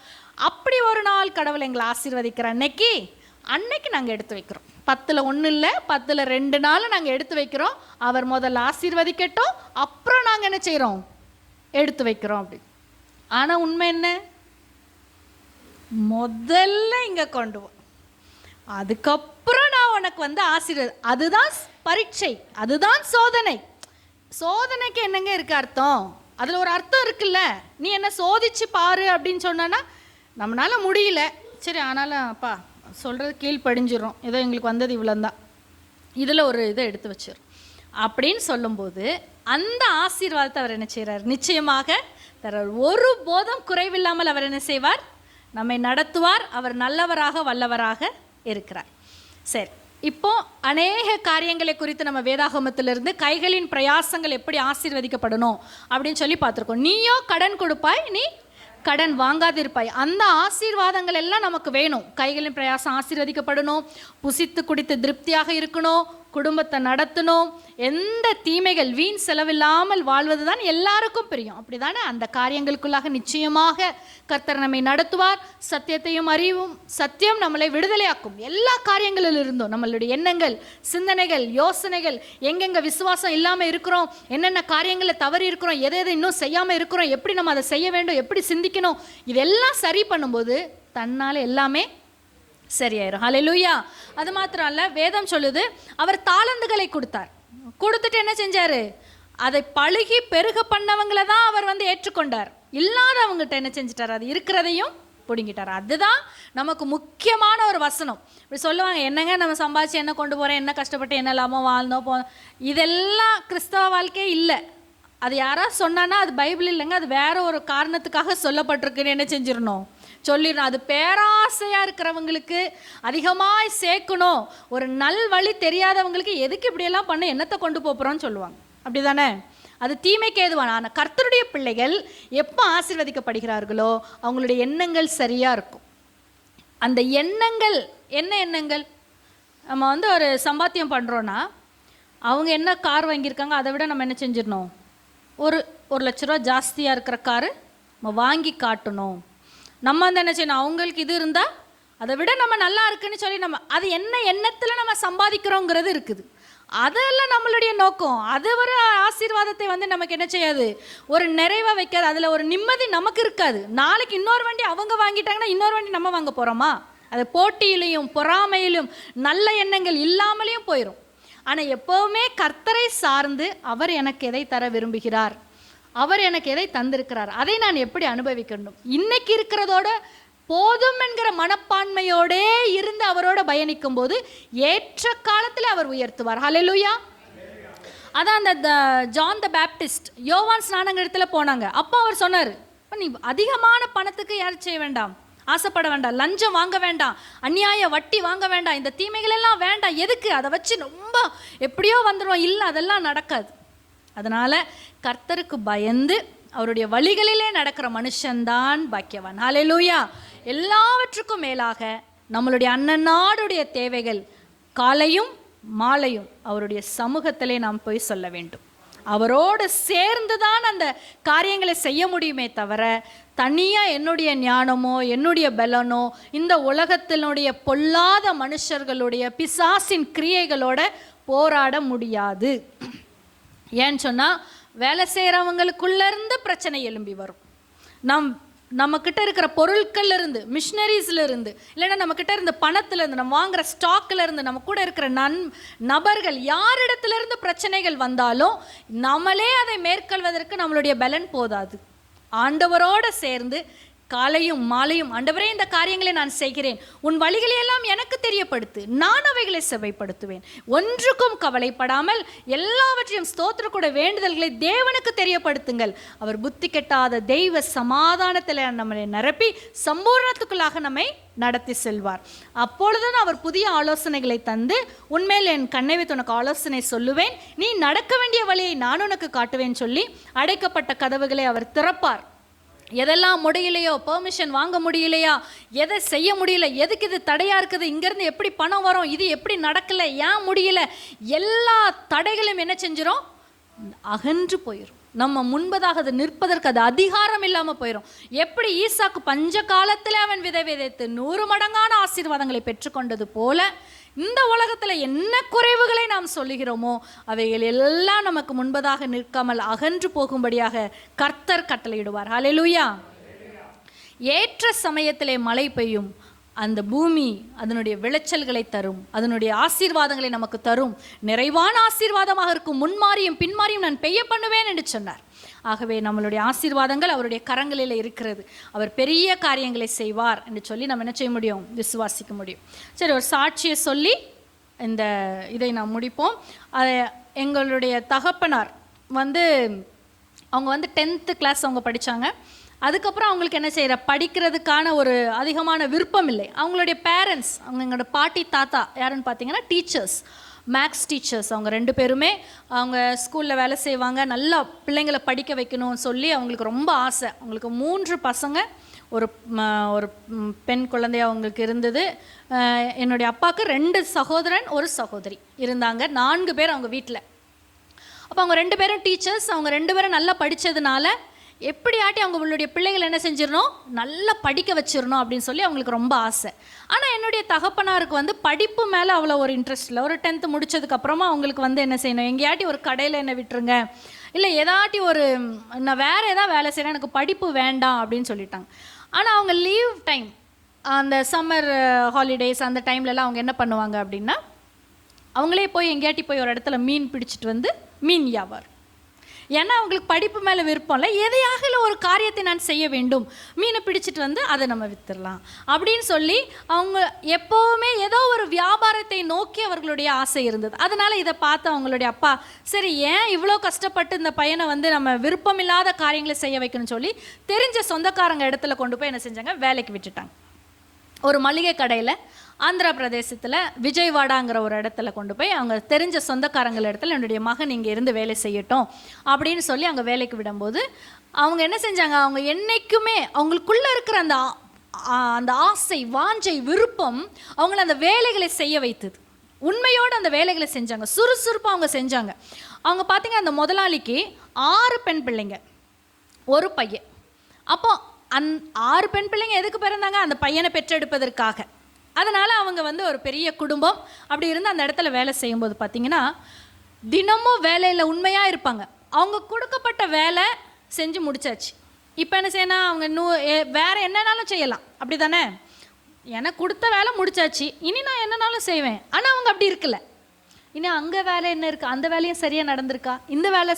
அப்படி ஒரு நாள் கடவுள் எங்களை ஆசீர்வதிக்கிற அன்னைக்கு நாங்கள் எடுத்து வைக்கிறோம். 10ல் 1 இல்லை, 10ல் 2 நாள் நாங்கள் எடுத்து வைக்கிறோம். அவர் முதல்ல ஆசீர்வதிக்கட்டும், அப்புறம் நாங்கள் என்ன செய்கிறோம், எடுத்து வைக்கிறோம் அப்படி. ஆனால் உண்மை என்ன, முதல்ல இங்கே கொண்டு வா, அதுக்கப்புறம் நான் உனக்கு ஆசீர்வாதம். அதுதான் பரீட்சை, அதுதான் சோதனை. சோதனைக்கு என்னங்க இருக்கு அர்த்தம், அதில் ஒரு அர்த்தம் இருக்குல்ல. நீ என்ன சோதிச்சு பாரு அப்படின்னு சொன்னா நம்மளால முடியல, சரி ஆனாலும் அப்பா சொல்கிறது கீழ்ப்படிஞ்சிடும், ஏதோ எங்களுக்கு வந்தது இவ்வளோந்தான், இதில் ஒரு இதை எடுத்து வச்சிடும் அப்படின்னு சொல்லும்போது அந்த ஆசீர்வாதத்தை அவர் என்ன செய்கிறார், நிச்சயமாக தரார். ஒரு போதும் குறைவில்லாமல் அவர் என்ன செய்வார், நம்மை நடத்துவார். அவர் நல்லவராக வல்லவராக இருக்கிறார். சரி, இப்போ அநேக காரியங்களை குறித்து நம்ம வேதாகமத்திலிருந்து கைகளின் பிரயாசங்கள் எப்படி ஆசீர்வதிக்கப்படணும் அப்படின்னு சொல்லி பார்த்துருக்கோம். நீயோ கடன் கொடுப்பாய், நீ கடன் வாங்காதிருப்பாய். அந்த ஆசீர்வாதங்கள் எல்லாம் நமக்கு வேணும். கைகளின் பிரயாசம் ஆசீர்வதிக்கப்படணும், புசித்து குடித்து திருப்தியாக இருக்கணும், குடும்பத்தை நடத்தணும், எந்த தீமைகள் வீண் செலவில்லாமல் வாழ்வது தான் எல்லாருக்கும் பிரியம். அப்படிதானே? அந்த காரியங்களுக்குள்ளாக நிச்சயமாக கர்த்தர் நம்மை நடத்துவார். சத்தியத்தையும் அறிவும், சத்தியம் நம்மளை விடுதலையாக்கும். எல்லா காரியங்களில் இருந்தும் நம்மளுடைய எண்ணங்கள், சிந்தனைகள், யோசனைகள், எங்கெங்க விசுவாசம் இல்லாமல் இருக்கிறோம், என்னென்ன காரியங்களை தவறி இருக்கிறோம், எதை இன்னும் செய்யாமல் இருக்கிறோம், எப்படி நம்ம அதை செய்ய வேண்டும், எப்படி சிந்திக்கணும், இதெல்லாம் சரி பண்ணும்போது தன்னால் எல்லாமே சரியாயிரும். ஹல்லேலூயா. அது மாத்திரம் அல்ல, வேதம் சொல்லுது அவர் தாளந்துகளை கொடுத்துட்டு என்ன செஞ்சாரு? அதை பழுகி பெருக பண்ணவங்களை தான் அவர் ஏற்றுக்கொண்டார். இல்லாதவங்ககிட்ட என்ன செஞ்சிட்டார்? அது இருக்கிறதையும் பிடுங்கிட்டார். அதுதான் நமக்கு முக்கியமான ஒரு வசனம். இப்படி சொல்லுவாங்க, என்னங்க நம்ம சம்பாதிச்சு என்ன கொண்டு போகிறோம், என்ன கஷ்டப்பட்டு என்ன இல்லாமல் வாழ்ந்தோம், இதெல்லாம் கிறிஸ்தவ வாழ்க்கையே இல்லை. அது யாராவது சொன்னான்னா அது பைபிள் இல்லைங்க, அது வேற ஒரு காரணத்துக்காக சொல்லப்பட்டிருக்குன்னு என்ன செஞ்சிடணும், சொல்லிடணும். அது பேராசையாக இருக்கிறவங்களுக்கு அதிகமாக சேர்க்கணும். ஒரு நல் வழி தெரியாதவங்களுக்கு எதுக்கு இப்படியெல்லாம் பண்ண, என்னத்தை கொண்டு போகிறோன்னு சொல்லுவாங்க. அப்படி தானே? அது தீமைக்கு ஏதுவான. ஆனால் கர்த்தருடைய பிள்ளைகள் எப்போ ஆசீர்வதிக்கப்படுகிறார்களோ அவங்களுடைய எண்ணங்கள் சரியாக இருக்கும். அந்த எண்ணங்கள் என்ன எண்ணங்கள்? நம்ம ஒரு சம்பாத்தியம் பண்ணுறோன்னா அவங்க என்ன கார் வாங்கியிருக்காங்க அதை விட நம்ம என்ன செஞ்சிடணும், ஒரு லட்ச ரூபா ஜாஸ்தியாக இருக்கிற காரு நம்ம வாங்கி காட்டணும். நம்ம என்ன செய்யணும், அவங்களுக்கு இது இருந்தால் அதை விட நம்ம நல்லா இருக்குன்னு சொல்லி நம்ம அது என்ன எண்ணத்தில் நம்ம சம்பாதிக்கிறோங்கிறது இருக்குது. அதெல்லாம் நம்மளுடைய நோக்கம். அது ஒரு ஆசீர்வாதத்தை நமக்கு என்ன செய்யாது, ஒரு நிறைவாக வைக்காது. அதில் ஒரு நிம்மதி நமக்கு இருக்காது. நாளைக்கு இன்னொரு வண்டி அவங்க வாங்கிட்டாங்கன்னா இன்னொரு வண்டி நம்ம வாங்க போகிறோமா? அது போட்டியிலையும் பொறாமையிலும் நல்ல எண்ணங்கள் இல்லாமலேயும் போயிடும். ஆனால் எப்போவுமே கர்த்தரை சார்ந்து அவர் எனக்கு எதை தர விரும்புகிறார், அவர் எனக்கு எதை தந்திருக்கிறார், அதை நான் எப்படி அனுபவிக்கணும், இன்னைக்கு இருக்கிறதோட போதும் என்கிற மனப்பான்மையோடே இருந்து அவரோட பயணிக்கும் போது ஏற்ற காலத்தில் அவர் உயர்த்துவார். ஹல்லேலூயா. அதான் அந்த ஜான் த பேப்டிஸ்ட் யோவான் ஸ்நானங்களிடத்தில் போனாங்க. அப்போ அவர் சொன்னார், நீ அதிகமான பணத்துக்கு யார் செய்ய வேண்டாம், ஆசைப்பட வேண்டாம், லஞ்சம் வாங்க வேண்டாம், அநியாய வட்டி வாங்க வேண்டாம், இந்த தீமைகள் எல்லாம் வேண்டாம். எதுக்கு? அதை வச்சு ரொம்ப எப்படியோ வந்துடுவோம். இல்லை, அதெல்லாம் நடக்காது. அதனால் கர்த்தருக்கு பயந்து அவருடைய வழிகளிலே நடக்கிற மனுஷன்தான் பாக்கியவான். ஹல்லேலூயா. எல்லாவற்றுக்கும் மேலாக நம்மளுடைய அண்ணனாடுடைய தேவைகள் காலையும் மாலையும் அவருடைய சமூகத்திலே நாம் போய் சொல்ல வேண்டும். அவரோடு சேர்ந்து தான் அந்த காரியங்களை செய்ய முடியுமே தவிர தனியாக என்னுடைய ஞானமோ என்னுடைய பலனோ இந்த உலகத்தினுடைய பொல்லாத மனுஷர்களுடைய பிசாசின் கிரியைகளோட போராட முடியாது. ஏன்னு சொன்னால் வேலை செய்கிறவங்களுக்குள்ளேருந்து பிரச்சனை எழும்பி வரும். நம்மக்கிட்ட இருக்கிற பொருட்கள் இருந்து, மிஷினரிஸ்ல இருந்து, இல்லைன்னா நம்மக்கிட்ட இருந்த பணத்துல இருந்து, நம்ம வாங்குற ஸ்டாக்ல இருந்து, நம்ம கூட இருக்கிற நபர்கள் யாரிடத்துல இருந்து பிரச்சனைகள் வந்தாலும் நம்மளே அதை மேற்கொள்வதற்கு நம்மளுடைய பலன் போதாது. ஆண்டவரோட சேர்ந்து காலையும் மாலையும், ஆண்டவரே இந்த காரியங்களை நான் செய்கிறேன், உன் வழிகளையெல்லாம் எனக்கு தெரியப்படுத்து, நான் அவைகளை செவைப்படுத்துவேன், ஒன்றுக்கும் கவலைப்படாமல் எல்லாவற்றையும் ஸ்தோத்திர கூட வேண்டுதல்களை தேவனுக்கு தெரியப்படுத்துங்கள். அவர் புத்தி கெட்டாத தெய்வ சமாதானத்தில் நம்மளை நிரப்பி சம்பூர்ணத்துக்குள்ளாக நம்மை நடத்தி செல்வார். அப்பொழுதுதான் அவர் புதிய ஆலோசனைகளை தந்து, உன்மேல் என் கண்ணை வைத்து உனக்கு ஆலோசனை சொல்லுவேன், நீ நடக்க வேண்டிய வழியை நான் உனக்கு காட்டுவேன் சொல்லி அடைக்கப்பட்ட கதவுகளை அவர் திறப்பார். எதெல்லாம் முடியலையோ, பெர்மிஷன் வாங்க முடியலையா, எதை செய்ய முடியல, எதுக்கு இது தடையாக இருக்குது, இங்கேருந்து எப்படி பணம் வரும், இது எப்படி நடக்கலை, ஏன் முடியல, எல்லா தடைகளும் என்ன செஞ்சிடும், அகன்று போயிடும். நம்ம முன்பதாக அது நிற்பதற்கு அது அதிகாரம் இல்லாமல் போயிடும். எப்படி ஈசாக்கு பஞ்ச காலத்தில் அவன் விதை விதைத்து 100 மடங்கான ஆசீர்வாதங்களை பெற்றுக்கொண்டது போல இந்த உலகத்தில் என்ன குறைவுகளை நாம் சொல்லுகிறோமோ அவைகள் எல்லாம் நமக்கு முன்பதாக நிற்காமல் அகன்று போகும்படியாக கர்த்தர் கட்டளையிடுவார். ஹல்லேலூயா. ஏற்ற சமயத்திலே மழை பெய்யும், அந்த பூமி அதனுடைய விளைச்சல்களை தரும், அதனுடைய ஆசீர்வாதங்களை நமக்கு தரும், நிறைவான ஆசீர்வாதமாக இருக்கும். முன்மாறியும் பின்மாறியும் நான் பெய்ய பண்ணுவேன் என்று சொன்னார். ஆகவே நம்மளுடைய ஆசீர்வாதங்கள் அவருடைய கரங்களில் இருக்கிறது. அவர் பெரிய காரியங்களை செய்வார் என்று சொல்லி நம்ம என்ன செய்ய முடியும், விசுவாசிக்க முடியும். சரி, ஒரு சாட்சியை சொல்லி இந்த இதை நாம் முடிப்போம். எங்களுடைய தகப்பனார் அவங்க 10th கிளாஸ் அவங்க படித்தாங்க. அதுக்கப்புறம் அவங்களுக்கு என்ன செய்கிற படிக்கிறதுக்கான ஒரு அதிகமான விருப்பம் இல்லை. அவங்களுடைய பேரண்ட்ஸ், எங்களோட பாட்டி தாத்தா யாருன்னு பார்த்தீங்கன்னா டீச்சர்ஸ், மேக்ஸ் டீச்சர்ஸ். அவங்க 2 பேருமே அவங்க ஸ்கூலில் வேலை செய்வாங்க. நல்லா பிள்ளைங்களை படிக்க வைக்கணும்னு சொல்லி அவங்களுக்கு ரொம்ப ஆசை. அவங்களுக்கு 3 பசங்க, ஒரு பெண் குழந்தை அவங்களுக்கு இருந்தது. என்னுடைய அப்பாவுக்கு 2 சகோதரன் 1 சகோதரி இருந்தாங்க. 4 பேர் அவங்க வீட்டில். அப்போ அவங்க 2 பேரும் டீச்சர்ஸ். அவங்க 2 பேரும் நல்லா படித்ததுனால எப்படியாட்டி அவங்களுடைய பிள்ளைகள் என்ன செஞ்சிடணும், நல்லா படிக்க வச்சிடணும் அப்படின்னு சொல்லி அவங்களுக்கு ரொம்ப ஆசை. ஆனால் என்னுடைய தகப்பனாருக்கு வந்து படிப்பு மேலே அவ்வளோ ஒரு இன்ட்ரெஸ்ட் இல்லை. ஒரு 10th முடித்ததுக்கப்புறமா அவங்களுக்கு வந்து என்ன செய்யணும், எங்கேயாட்டி ஒரு கடையில் என்ன விட்டுருங்க, இல்லை ஏதாட்டி ஒரு நான் வேறு ஏதாவது வேலை செய்கிறேன், எனக்கு படிப்பு வேண்டாம் அப்படின்னு சொல்லிட்டாங்க. ஆனால் அவங்க லீவ் டைம், அந்த சம்மர் ஹாலிடேஸ் அந்த டைம்லலாம் அவங்க என்ன பண்ணுவாங்க அப்படின்னா, அவங்களே போய் எங்கேயாட்டி போய் ஒரு இடத்துல மீன் பிடிச்சிட்டு வந்து மீன் வியாபாரம். ஏன்னா அவங்களுக்கு படிப்பு மேலே விருப்பம் இல்லை, எதையாக ஒரு காரியத்தை நான் செய்ய வேண்டும், மீனை பிடிச்சிட்டு வந்து அதை நம்ம விற்றுடலாம் அப்படின்னு சொல்லி அவங்க எப்போவுமே ஏதோ ஒரு வியாபாரத்தை நோக்கி அவர்களுடைய ஆசை இருந்தது. அதனால் இதை பார்த்து அவங்களுடைய அப்பா, சரி ஏன் இவ்வளோ கஷ்டப்பட்டு இந்த பையனை வந்து நம்ம விருப்பமில்லாத காரியங்களை செய்ய வைக்கணும்னு சொல்லி தெரிஞ்ச சொந்தக்காரங்க இடத்துல கொண்டு போய் என்ன செஞ்சாங்க, வேலைக்கு விட்டுட்டாங்க. ஒரு மளிகை கடையில் ஆந்திர பிரதேசத்தில் விஜயவாடாங்கிற ஒரு இடத்துல கொண்டு போய் அவங்க தெரிஞ்ச சொந்தக்காரங்கள் இடத்துல என்னுடைய மகன் இங்கே இருந்து வேலை செய்யட்டும் அப்படின்னு சொல்லி அங்கே வேலைக்கு விடும்போது அவங்க என்ன செஞ்சாங்க, அவங்க என்றைக்குமே அவங்களுக்குள்ளே இருக்கிற அந்த ஆசை, வாஞ்சை, விருப்பம் அவங்கள அந்த வேலைகளை செய்ய வைத்தது. உண்மையோடு அந்த வேலைகளை செஞ்சாங்க, சுறுசுறுப்பாக அவங்க செஞ்சாங்க. அவங்க பார்த்தீங்க, அந்த முதலாளிக்கு 6 பெண் பிள்ளைங்க, 1 பையன். அப்போ 6 பெண் பிள்ளைங்க எதுக்கு பிறந்தாங்க, அந்த பையனை பெற்றெடுப்பதற்காக. அதனால் அவங்க வந்து ஒரு பெரிய குடும்பம் அப்படி இருந்து அந்த இடத்துல வேலை செய்யும்போது பார்த்திங்கன்னா தினமும் வேலையில் உண்மையாக இருப்பாங்க. அவங்க கொடுக்கப்பட்ட வேலை செஞ்சு முடிச்சாச்சு. இப்போ என்ன செய்யணும், அவங்க வேறு என்னன்னாலும் செய்யலாம், அப்படி தானே, எனக்கு கொடுத்த வேலை முடிச்சாச்சு, இனி நான் என்னன்னாலும் செய்வேன். ஆனால் அவங்க அப்படி இருக்கல. இனி அங்கே வேலை என்ன இருக்குது, அந்த வேலையும் சரியாக நடந்திருக்கா, இந்த வேலை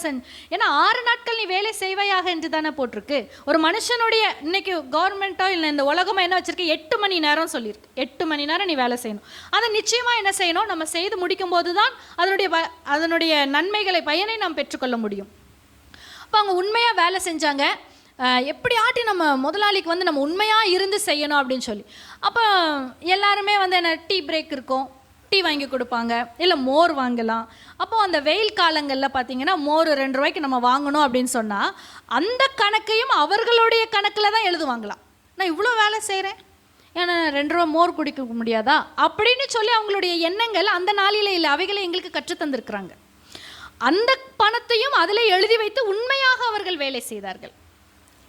ஏன்னா 6 நாட்கள் நீ வேலை செய்வையாக என்று தானே போட்டிருக்கு. ஒரு மனுஷனுடைய இன்னைக்கு கவர்மெண்ட்டோ இல்லை இந்த உலகமாக என்ன வச்சுருக்கு, 8 மணி நேரம் சொல்லியிருக்கு. 8 மணி நேரம் நீ வேலை செய்யணும். அதை நிச்சயமாக என்ன செய்யணும், நம்ம செய்து முடிக்கும் போது தான் அதனுடைய நன்மைகளை, பயனை நாம் பெற்றுக்கொள்ள முடியும். அப்போ அவங்க உண்மையாக வேலை செஞ்சாங்க. எப்படி ஆட்டி நம்ம முதலாளிக்கு வந்து நம்ம உண்மையாக இருந்து செய்யணும் அப்படின்னு சொல்லி. அப்போ எல்லாருமே வந்து என்ன, டீ பிரேக் இருக்கும், டீ வாங்கி கொடுப்பாங்க, இல்லை மோர் வாங்கலாம். அப்போது அந்த வெயில் காலங்களில் பார்த்தீங்கன்னா மோர் 2 ரூபாய்க்கு நம்ம வாங்கணும் அப்படின்னு சொன்னால் அந்த கணக்கையும் அவர்களுடைய கணக்கில் தான் எழுதுவாங்களாம். நான் இவ்வளோ வேலை செய்கிறேன், ஏன்னா 2 ரூபா மோர் குடிக்க முடியாதா அப்படின்னு சொல்லி அவங்களுடைய எண்ணங்கள் அந்த நாளில் இல்லை, அவைகளை எங்களுக்கு கற்றுத்தந்திருக்கிறாங்க. அந்த பணத்தையும் அதில் எழுதி வைத்து உண்மையாக அவர்கள் வேலை செய்தார்கள்.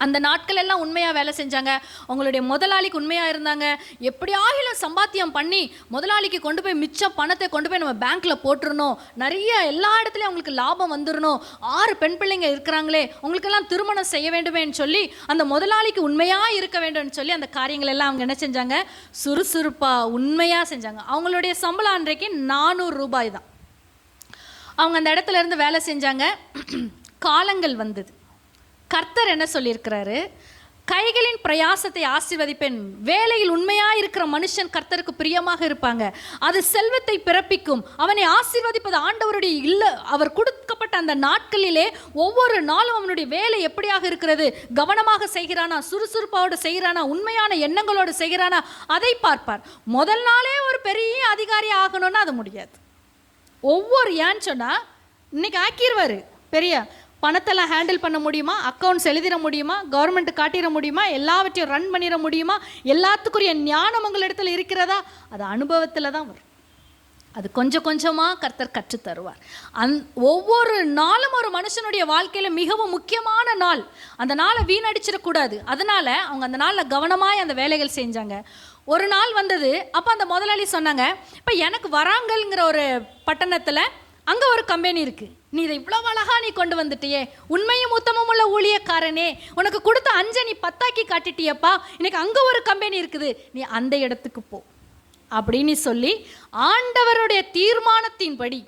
அந்த நாட்கள் எல்லாம் உண்மையாக வேலை செஞ்சாங்க. அவங்களுடைய முதலாளிக்கு உண்மையாக இருந்தாங்க. எப்படியாகிலும் சம்பாத்தியம் பண்ணி முதலாளிக்கு கொண்டு போய் மிச்ச பணத்தை கொண்டு போய் நம்ம பேங்க்கில் போட்டுருணும், நிறைய எல்லா இடத்துலையும் அவங்களுக்கு லாபம் வந்துடணும், 6 பெண் பிள்ளைங்க இருக்கிறாங்களே அவங்களுக்கெல்லாம் திருமணம் செய்ய வேண்டுமேன்னு சொல்லி அந்த முதலாளிக்கு உண்மையாக இருக்க வேண்டும்னு சொல்லி அந்த காரியங்கள் எல்லாம் அவங்க என்ன செஞ்சாங்க, சுறுசுறுப்பாக உண்மையாக செஞ்சாங்க. அவங்களுடைய சம்பளம் அன்றைக்கு 400 ரூபாய் தான். அவங்க அந்த இடத்துல இருந்து வேலை செஞ்சாங்க. காலங்கள் வந்தது. கர்த்தர் என்ன சொல்லியிருக்கிறாரு, கைகளின் பிரயாசத்தை ஆசீர்வதிப்பேன். வேலையில் உண்மையாக இருக்கிற மனுஷன் கர்த்தருக்கு பிரியமாக இருப்பாங்க. அது செல்வத்தை பிறப்பிக்கும். அவனை ஆசீர்வதிப்பது ஆண்டவருடைய இல்லை. அவர் கொடுக்கப்பட்ட அந்த நாட்களிலே ஒவ்வொரு நாளும் அவனுடைய வேலை எப்படியாக இருக்கிறது, கவனமாக செய்கிறானா, சுறுசுறுப்போடு செய்கிறானா, உண்மையான எண்ணங்களோடு செய்கிறானா, அதை பார்ப்பார். முதல் நாளே ஒரு பெரிய அதிகாரி ஆகணும்னா அது முடியாது. ஏன்னு சொன்னால் இன்னைக்கு ஆக்கிடுவார், பெரிய பணத்தெல்லாம் ஹேண்டில் பண்ண முடியுமா, அக்கௌண்ட்ஸ் எழுதிட முடியுமா, கவர்மெண்ட்டு காட்டிட முடியுமா, எல்லாவற்றையும் ரன் பண்ணிட முடியுமா, எல்லாத்துக்குரிய ஞானம் உங்களிடத்தில் இருக்கிறதா, அது அனுபவத்தில் தான் வரும். அது கொஞ்சம் கொஞ்சமாக கர்த்தர் கற்றுத்தருவார். ஒவ்வொரு நாளும் ஒரு மனுஷனுடைய வாழ்க்கையில் மிகவும் முக்கியமான நாள். அந்த நாளை வீணடிச்சிடக்கூடாது. அதனால் அவங்க அந்த நாளில் கவனமாக அந்த வேலைகள் செஞ்சாங்க. ஒரு நாள் வந்தது. அப்போ அந்த முதலாளி சொன்னாங்க, இப்போ எனக்கு வராங்கல்ங்கிற ஒரு பட்டணத்தில் அங்கே ஒரு கம்பெனி இருக்குது, நீ இதை இவ்வளோ அழகாக நீ கொண்டு வந்துட்டியே, உண்மையும் உத்தமம் உள்ள ஊழியக்காரனே, உனக்கு கொடுத்த 5 நீ 10ஆக்கி காட்டிட்டியப்பா, இன்னைக்கு அங்கே ஒரு கம்பெனி இருக்குது, நீ அந்த இடத்துக்கு போ அப்படின்னு சொல்லி ஆண்டவருடைய தீர்மானத்தின்படி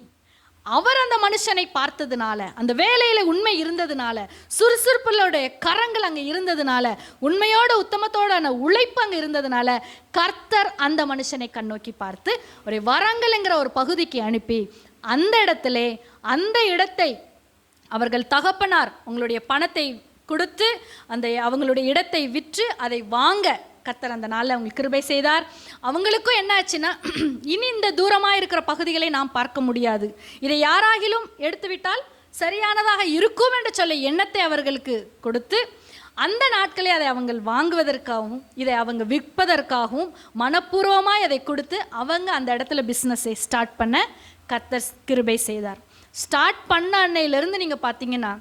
அவர் அந்த மனுஷனை பார்த்ததுனால, அந்த வேலையில் உண்மை இருந்ததுனால, சுறுசுறுப்புகளுடைய கரங்கள் அங்கே இருந்ததுனால, உண்மையோட உத்தமத்தோடான உழைப்பு அங்கே இருந்ததுனால கர்த்தர் அந்த மனுஷனை கண்ணோக்கி பார்த்து ஒரு வரங்கள்ங்கிற ஒரு பகுதிக்கு அனுப்பி அந்த இடத்தை அவர்கள் தகப்பனார் உங்களுடைய பணத்தை கொடுத்து அந்த அவங்களுடைய இடத்தை விற்று அதை வாங்க கர்த்தர் அந்த நாளில் அவங்களுக்கு கிருபை செய்தார். அவங்களுக்கும் என்ன ஆச்சுன்னா, இனி இந்த தூரமாக இருக்கிற பகுதிகளை நாம் பார்க்க முடியாது, இதை யாராகிலும் எடுத்துவிட்டால் சரியானதாக இருக்கும் என்று சொல்ல எண்ணத்தை அவர்களுக்கு கொடுத்து அந்த நாட்களே அதை அவங்க வாங்குவதற்காகவும் இதை அவங்க விற்பதற்காகவும் மனப்பூர்வமாக அதை கொடுத்து அவங்க அந்த இடத்துல பிஸ்னஸை ஸ்டார்ட் பண்ண கர்த்தர் கிருபை செய்தார். ஸ்டார்ட் பண்ண அன்னையிலேருந்து நீங்கள் பார்த்தீங்கன்னா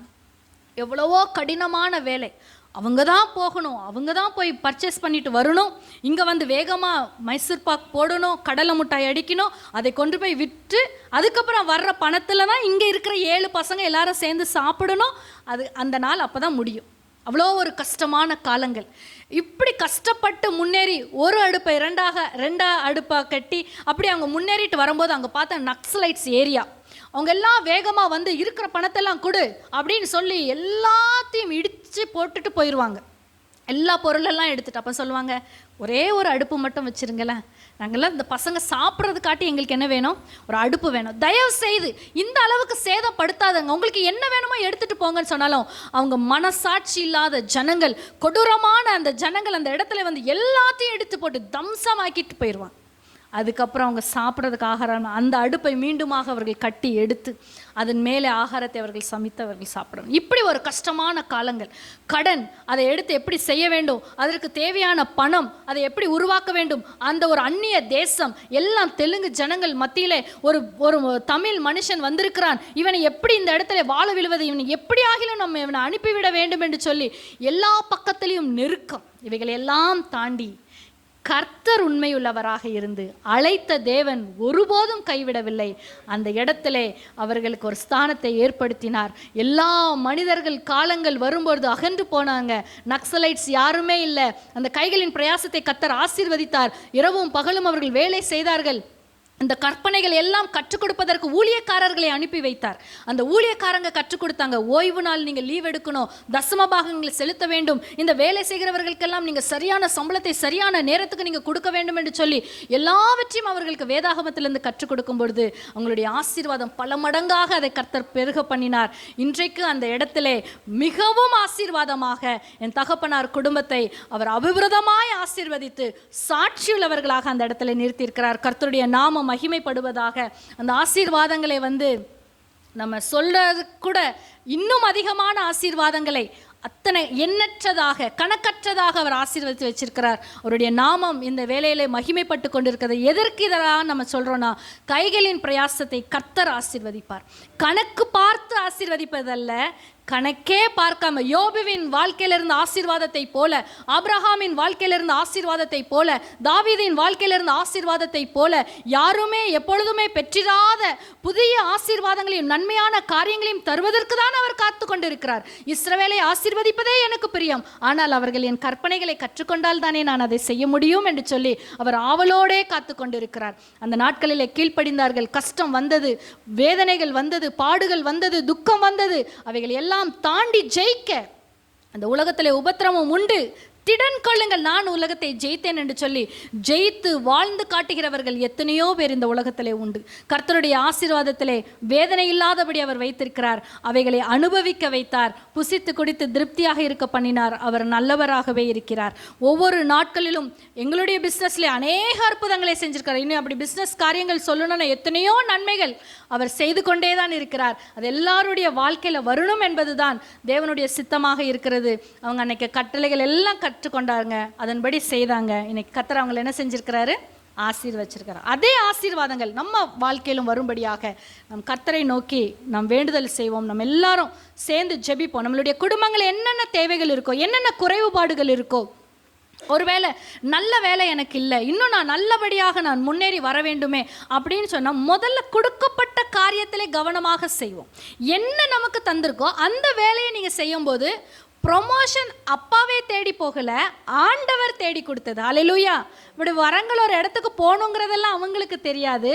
எவ்வளவோ கடினமான வேலை. அவங்க தான் போகணும், அவங்க தான் போய் பர்ச்சேஸ் பண்ணிட்டு வரணும், இங்கே வந்து வேகமாக மைசூர் பாக் போடணும், கடலை மிட்டாய் அடிக்கணும், அதை கொண்டு போய் விற்று அதுக்கப்புறம் வர்ற பணத்தில் தான் இங்கே இருக்கிற 7 பசங்க எல்லாரும் சேர்ந்து சாப்பிடணும். அது அந்த நாள் அப்போ தான் முடியும். அவ்வளோ ஒரு கஷ்டமான காலங்கள். இப்படி கஷ்டப்பட்டு முன்னேறி ஒரு அடுப்பை 2 அடுப்பாக கட்டி அப்படி அவங்க முன்னேறிட்டு வரும்போது அங்கே பார்த்தா நக்சலைட்ஸ் ஏரியா. அவங்க எல்லாம் வேகமாக வந்து இருக்கிற பணத்தெல்லாம் கொடு அப்படின்னு சொல்லி எல்லாத்தையும் இடித்து போட்டுட்டு போயிடுவாங்க. எல்லா பொருளெல்லாம் எடுத்துட்டு அப்போ சொல்லுவாங்க, ஒரே ஒரு அடுப்பு மட்டும் வச்சுருங்களேன், நாங்கள்லாம் இந்த பசங்க சாப்பிட்றதுக்காட்டி எங்களுக்கு என்ன வேணும், ஒரு அடுப்பு வேணும், தயவு செய்து இந்த அளவுக்கு சேதப்படுத்தாதங்க, உங்களுக்கு என்ன வேணுமோ எடுத்துகிட்டு போங்கன்னு சொன்னாலும் அவங்க மனசாட்சி இல்லாத ஜனங்கள், கொடூரமான அந்த ஜனங்கள் அந்த இடத்துல வந்து எல்லாத்தையும் எடுத்து போட்டு தம்சமாக்கிட்டு போயிடுவாங்க. அதுக்கப்புறம் அவங்க சாப்பிட்றதுக்கு ஆகாரம் அந்த அடுப்பை மீண்டுமாக அவர்கள் கட்டி எடுத்து அதன் மேலே ஆகாரத்தை அவர்கள் சமைத்து அவர்கள் சாப்பிடணும். இப்படி ஒரு கஷ்டமான காலங்கள். கடன் அதை எடுத்து எப்படி செய்ய வேண்டும், அதற்கு தேவையான பணம் அதை எப்படி உருவாக்க வேண்டும், அந்த ஒரு அந்நிய தேசம் எல்லாம் தெலுங்கு ஜனங்கள் மத்தியிலே ஒரு தமிழ் மனுஷன் வந்திருக்கிறான், இவனை எப்படி இந்த இடத்துல வாழ விழுவது, இவனை எப்படி ஆகிலும் நம்ம இவனை அனுப்பிவிட வேண்டும் என்று சொல்லி எல்லா பக்கத்திலையும் நெருக்கம். இவைகளை எல்லாம் தாண்டி கர்த்தர் உண்மையுள்ளவராக இருந்து அழைத்த தேவன் ஒருபோதும் கைவிடவில்லை. அந்த இடத்திலே அவர்களுக்கு ஒரு ஸ்தானத்தை ஏற்படுத்தினார். எல்லா மனிதர்கள் காலங்கள் வரும்பொழுது அகன்று போனாங்க. நக்சலைட்ஸ் யாருமே இல்லை. அந்த கைகளின் பிரயாசத்தை கர்த்தர் ஆசீர்வதித்தார். இரவும் பகலும் அவர்கள் வேலை செய்தார்கள். இந்த கற்பனைகள் எல்லாம் கற்றுக் கொடுப்பதற்கு ஊழியக்காரர்களை அனுப்பி வைத்தார். அந்த ஊழியக்காரங்க கற்றுக் கொடுத்தாங்க, ஓய்வு நாள் நீங்கள் லீவ் எடுக்கணும், தசம பாகங்களை செலுத்த வேண்டும், இந்த வேலை செய்கிறவர்களுக்கெல்லாம் நீங்கள் சரியான சம்பளத்தை சரியான நேரத்துக்கு நீங்கள் கொடுக்க வேண்டும் என்று சொல்லி எல்லாவற்றையும் அவர்களுக்கு வேதாகமத்திலிருந்து கற்றுக் கொடுக்கும் பொழுது அவங்களுடைய ஆசீர்வாதம் பல மடங்காக அதை கர்த்தர் பெருக பண்ணினார். இன்றைக்கு அந்த இடத்திலே மிகவும் ஆசீர்வாதமாக என் தகப்பனார் குடும்பத்தை அவர் அபிவிருதமாய் ஆசீர்வதித்து சாட்சியுள்ளவர்களாக அந்த இடத்துல நிறுத்தியிருக்கிறார். கர்த்தருடைய நாமம் மகிமைப்படுவதாக. அந்த ஆசீர்வாதங்களை வந்து நம்ம சொல்றது கூட இன்னும் அதிகமான ஆசீர்வாதங்களை அத்தனை எண்ணற்றதாக கணக்கற்றதாக அவர் ஆசீர்வதித்து வச்சிருக்கிறார். அவருடைய நாமம் இந்த வேலையிலே மகிமைப்பட்டு கொண்டிருக்கிறது. எதற்கு இதெல்லாம் நம்ம சொல்கிறோன்னா, கைகளின் பிரயாசத்தை கர்த்தர் ஆசீர்வதிப்பார். கணக்கு பார்த்து ஆசீர்வதிப்பதல்ல, கணக்கே பார்க்காம யோபுவின் வாழ்க்கையிலிருந்து ஆசீர்வாதத்தை போல, ஆபிரகாமின் வாழ்க்கையிலிருந்து ஆசீர்வாதத்தை போல, தாவீதின் வாழ்க்கையிலிருந்து ஆசீர்வாதத்தை போல யாருமே எப்பொழுதுமே பெற்றிராத புதிய ஆசீர்வாதங்களையும் நன்மையான காரியங்களையும் தருவதற்கு தான் அவர் காத்து கொண்டிருக்கிறார். இஸ்ரவேலை ஆசீர்வதிப்பதே எனக்கு பிரியம், ஆனால் அவர்கள் என் கற்பனைகளை கற்றுக்கொண்டால் தானே நான் அதை செய்ய முடியும் என்று சொல்லி அவர் ஆவலோடே காத்து கொண்டிருக்கிறார். அந்த நாட்களிலே கீழ்ப்படிந்தார்கள். கஷ்டம் வந்தது, வேதனைகள் வந்தது, பாடுகள் வந்தது, துக்கம் வந்தது. அவைகள் எல்லாம் தாண்டி ஜெயிக்க அந்த உலகத்திலே உபத்திரமும் உண்டு, திடன் கொள்ளுங்கள், நான் உலகத்தை ஜெயித்தேன் என்று சொல்லி ஜெயித்து வாழ்ந்து காட்டுகிறவர்கள் எத்தனையோ பேர் இந்த உலகத்திலே உண்டு. கர்த்தருடைய ஆசீர்வாதத்திலே வேதனை இல்லாதபடி அவர் வைத்திருக்கிறார். அவைகளை அனுபவிக்க வைத்தார். புசித்து குடித்து திருப்தியாக இருக்க பண்ணினார். அவர் நல்லவராகவே இருக்கிறார். ஒவ்வொரு நாட்களிலும் எங்களுடைய பிஸ்னஸ்ல அநேக அற்புதங்களை செஞ்சிருக்கிறார். இன்னும் அப்படி பிஸ்னஸ் காரியங்கள் சொல்லணும்னா எத்தனையோ நன்மைகள் அவர் செய்து கொண்டே தான் இருக்கிறார். அது எல்லாருடைய வாழ்க்கையில் வரணும் என்பதுதான் தேவனுடைய சித்தமாக இருக்கிறது. அவங்க அன்னைக்கு கட்டளைகள் எல்லாம் கற்றுக்கொண்டாங்க, அதன்படி செய்தாங்க. இன்னைக்கு கர்த்தர் அவங்களை என்ன செஞ்சிருக்கிறாரு, ஆசீர்வச்சிருக்கிறார். அதே ஆசீர்வாதங்கள் நம்ம வாழ்க்கையிலும் வரும்படியாக நம் கர்த்தரை நோக்கி நாம் வேண்டுதல் செய்வோம். நம்ம எல்லாரும் சேர்ந்து ஜெபிப்போம். நம்மளுடைய குடும்பங்கள் என்னென்ன தேவைகள் இருக்கோ, என்னென்ன குறைவுபாடுகள் இருக்கோ, ஒருவேளை நல்ல வேலை எனக்கு இல்லை, இன்னும் நான் நல்லபடியாக நான் முன்னேறி வர வேண்டுமே அப்படின்னு சொன்னால் முதல்ல கொடுக்கப்பட்ட காரியத்திலே கவனமாக செய்வோம். என்ன நமக்கு தந்திருக்கோ அந்த வேலையை நீங்கள் செய்யும்போது ப்ரொமோஷன் அப்பாவே தேடி போகலை, ஆண்டவர் தேடி கொடுத்தது. அல்லேலூயா. இப்படி வரங்கள் ஒரு இடத்துக்கு போகணுங்கிறதெல்லாம் அவங்களுக்கு தெரியாது,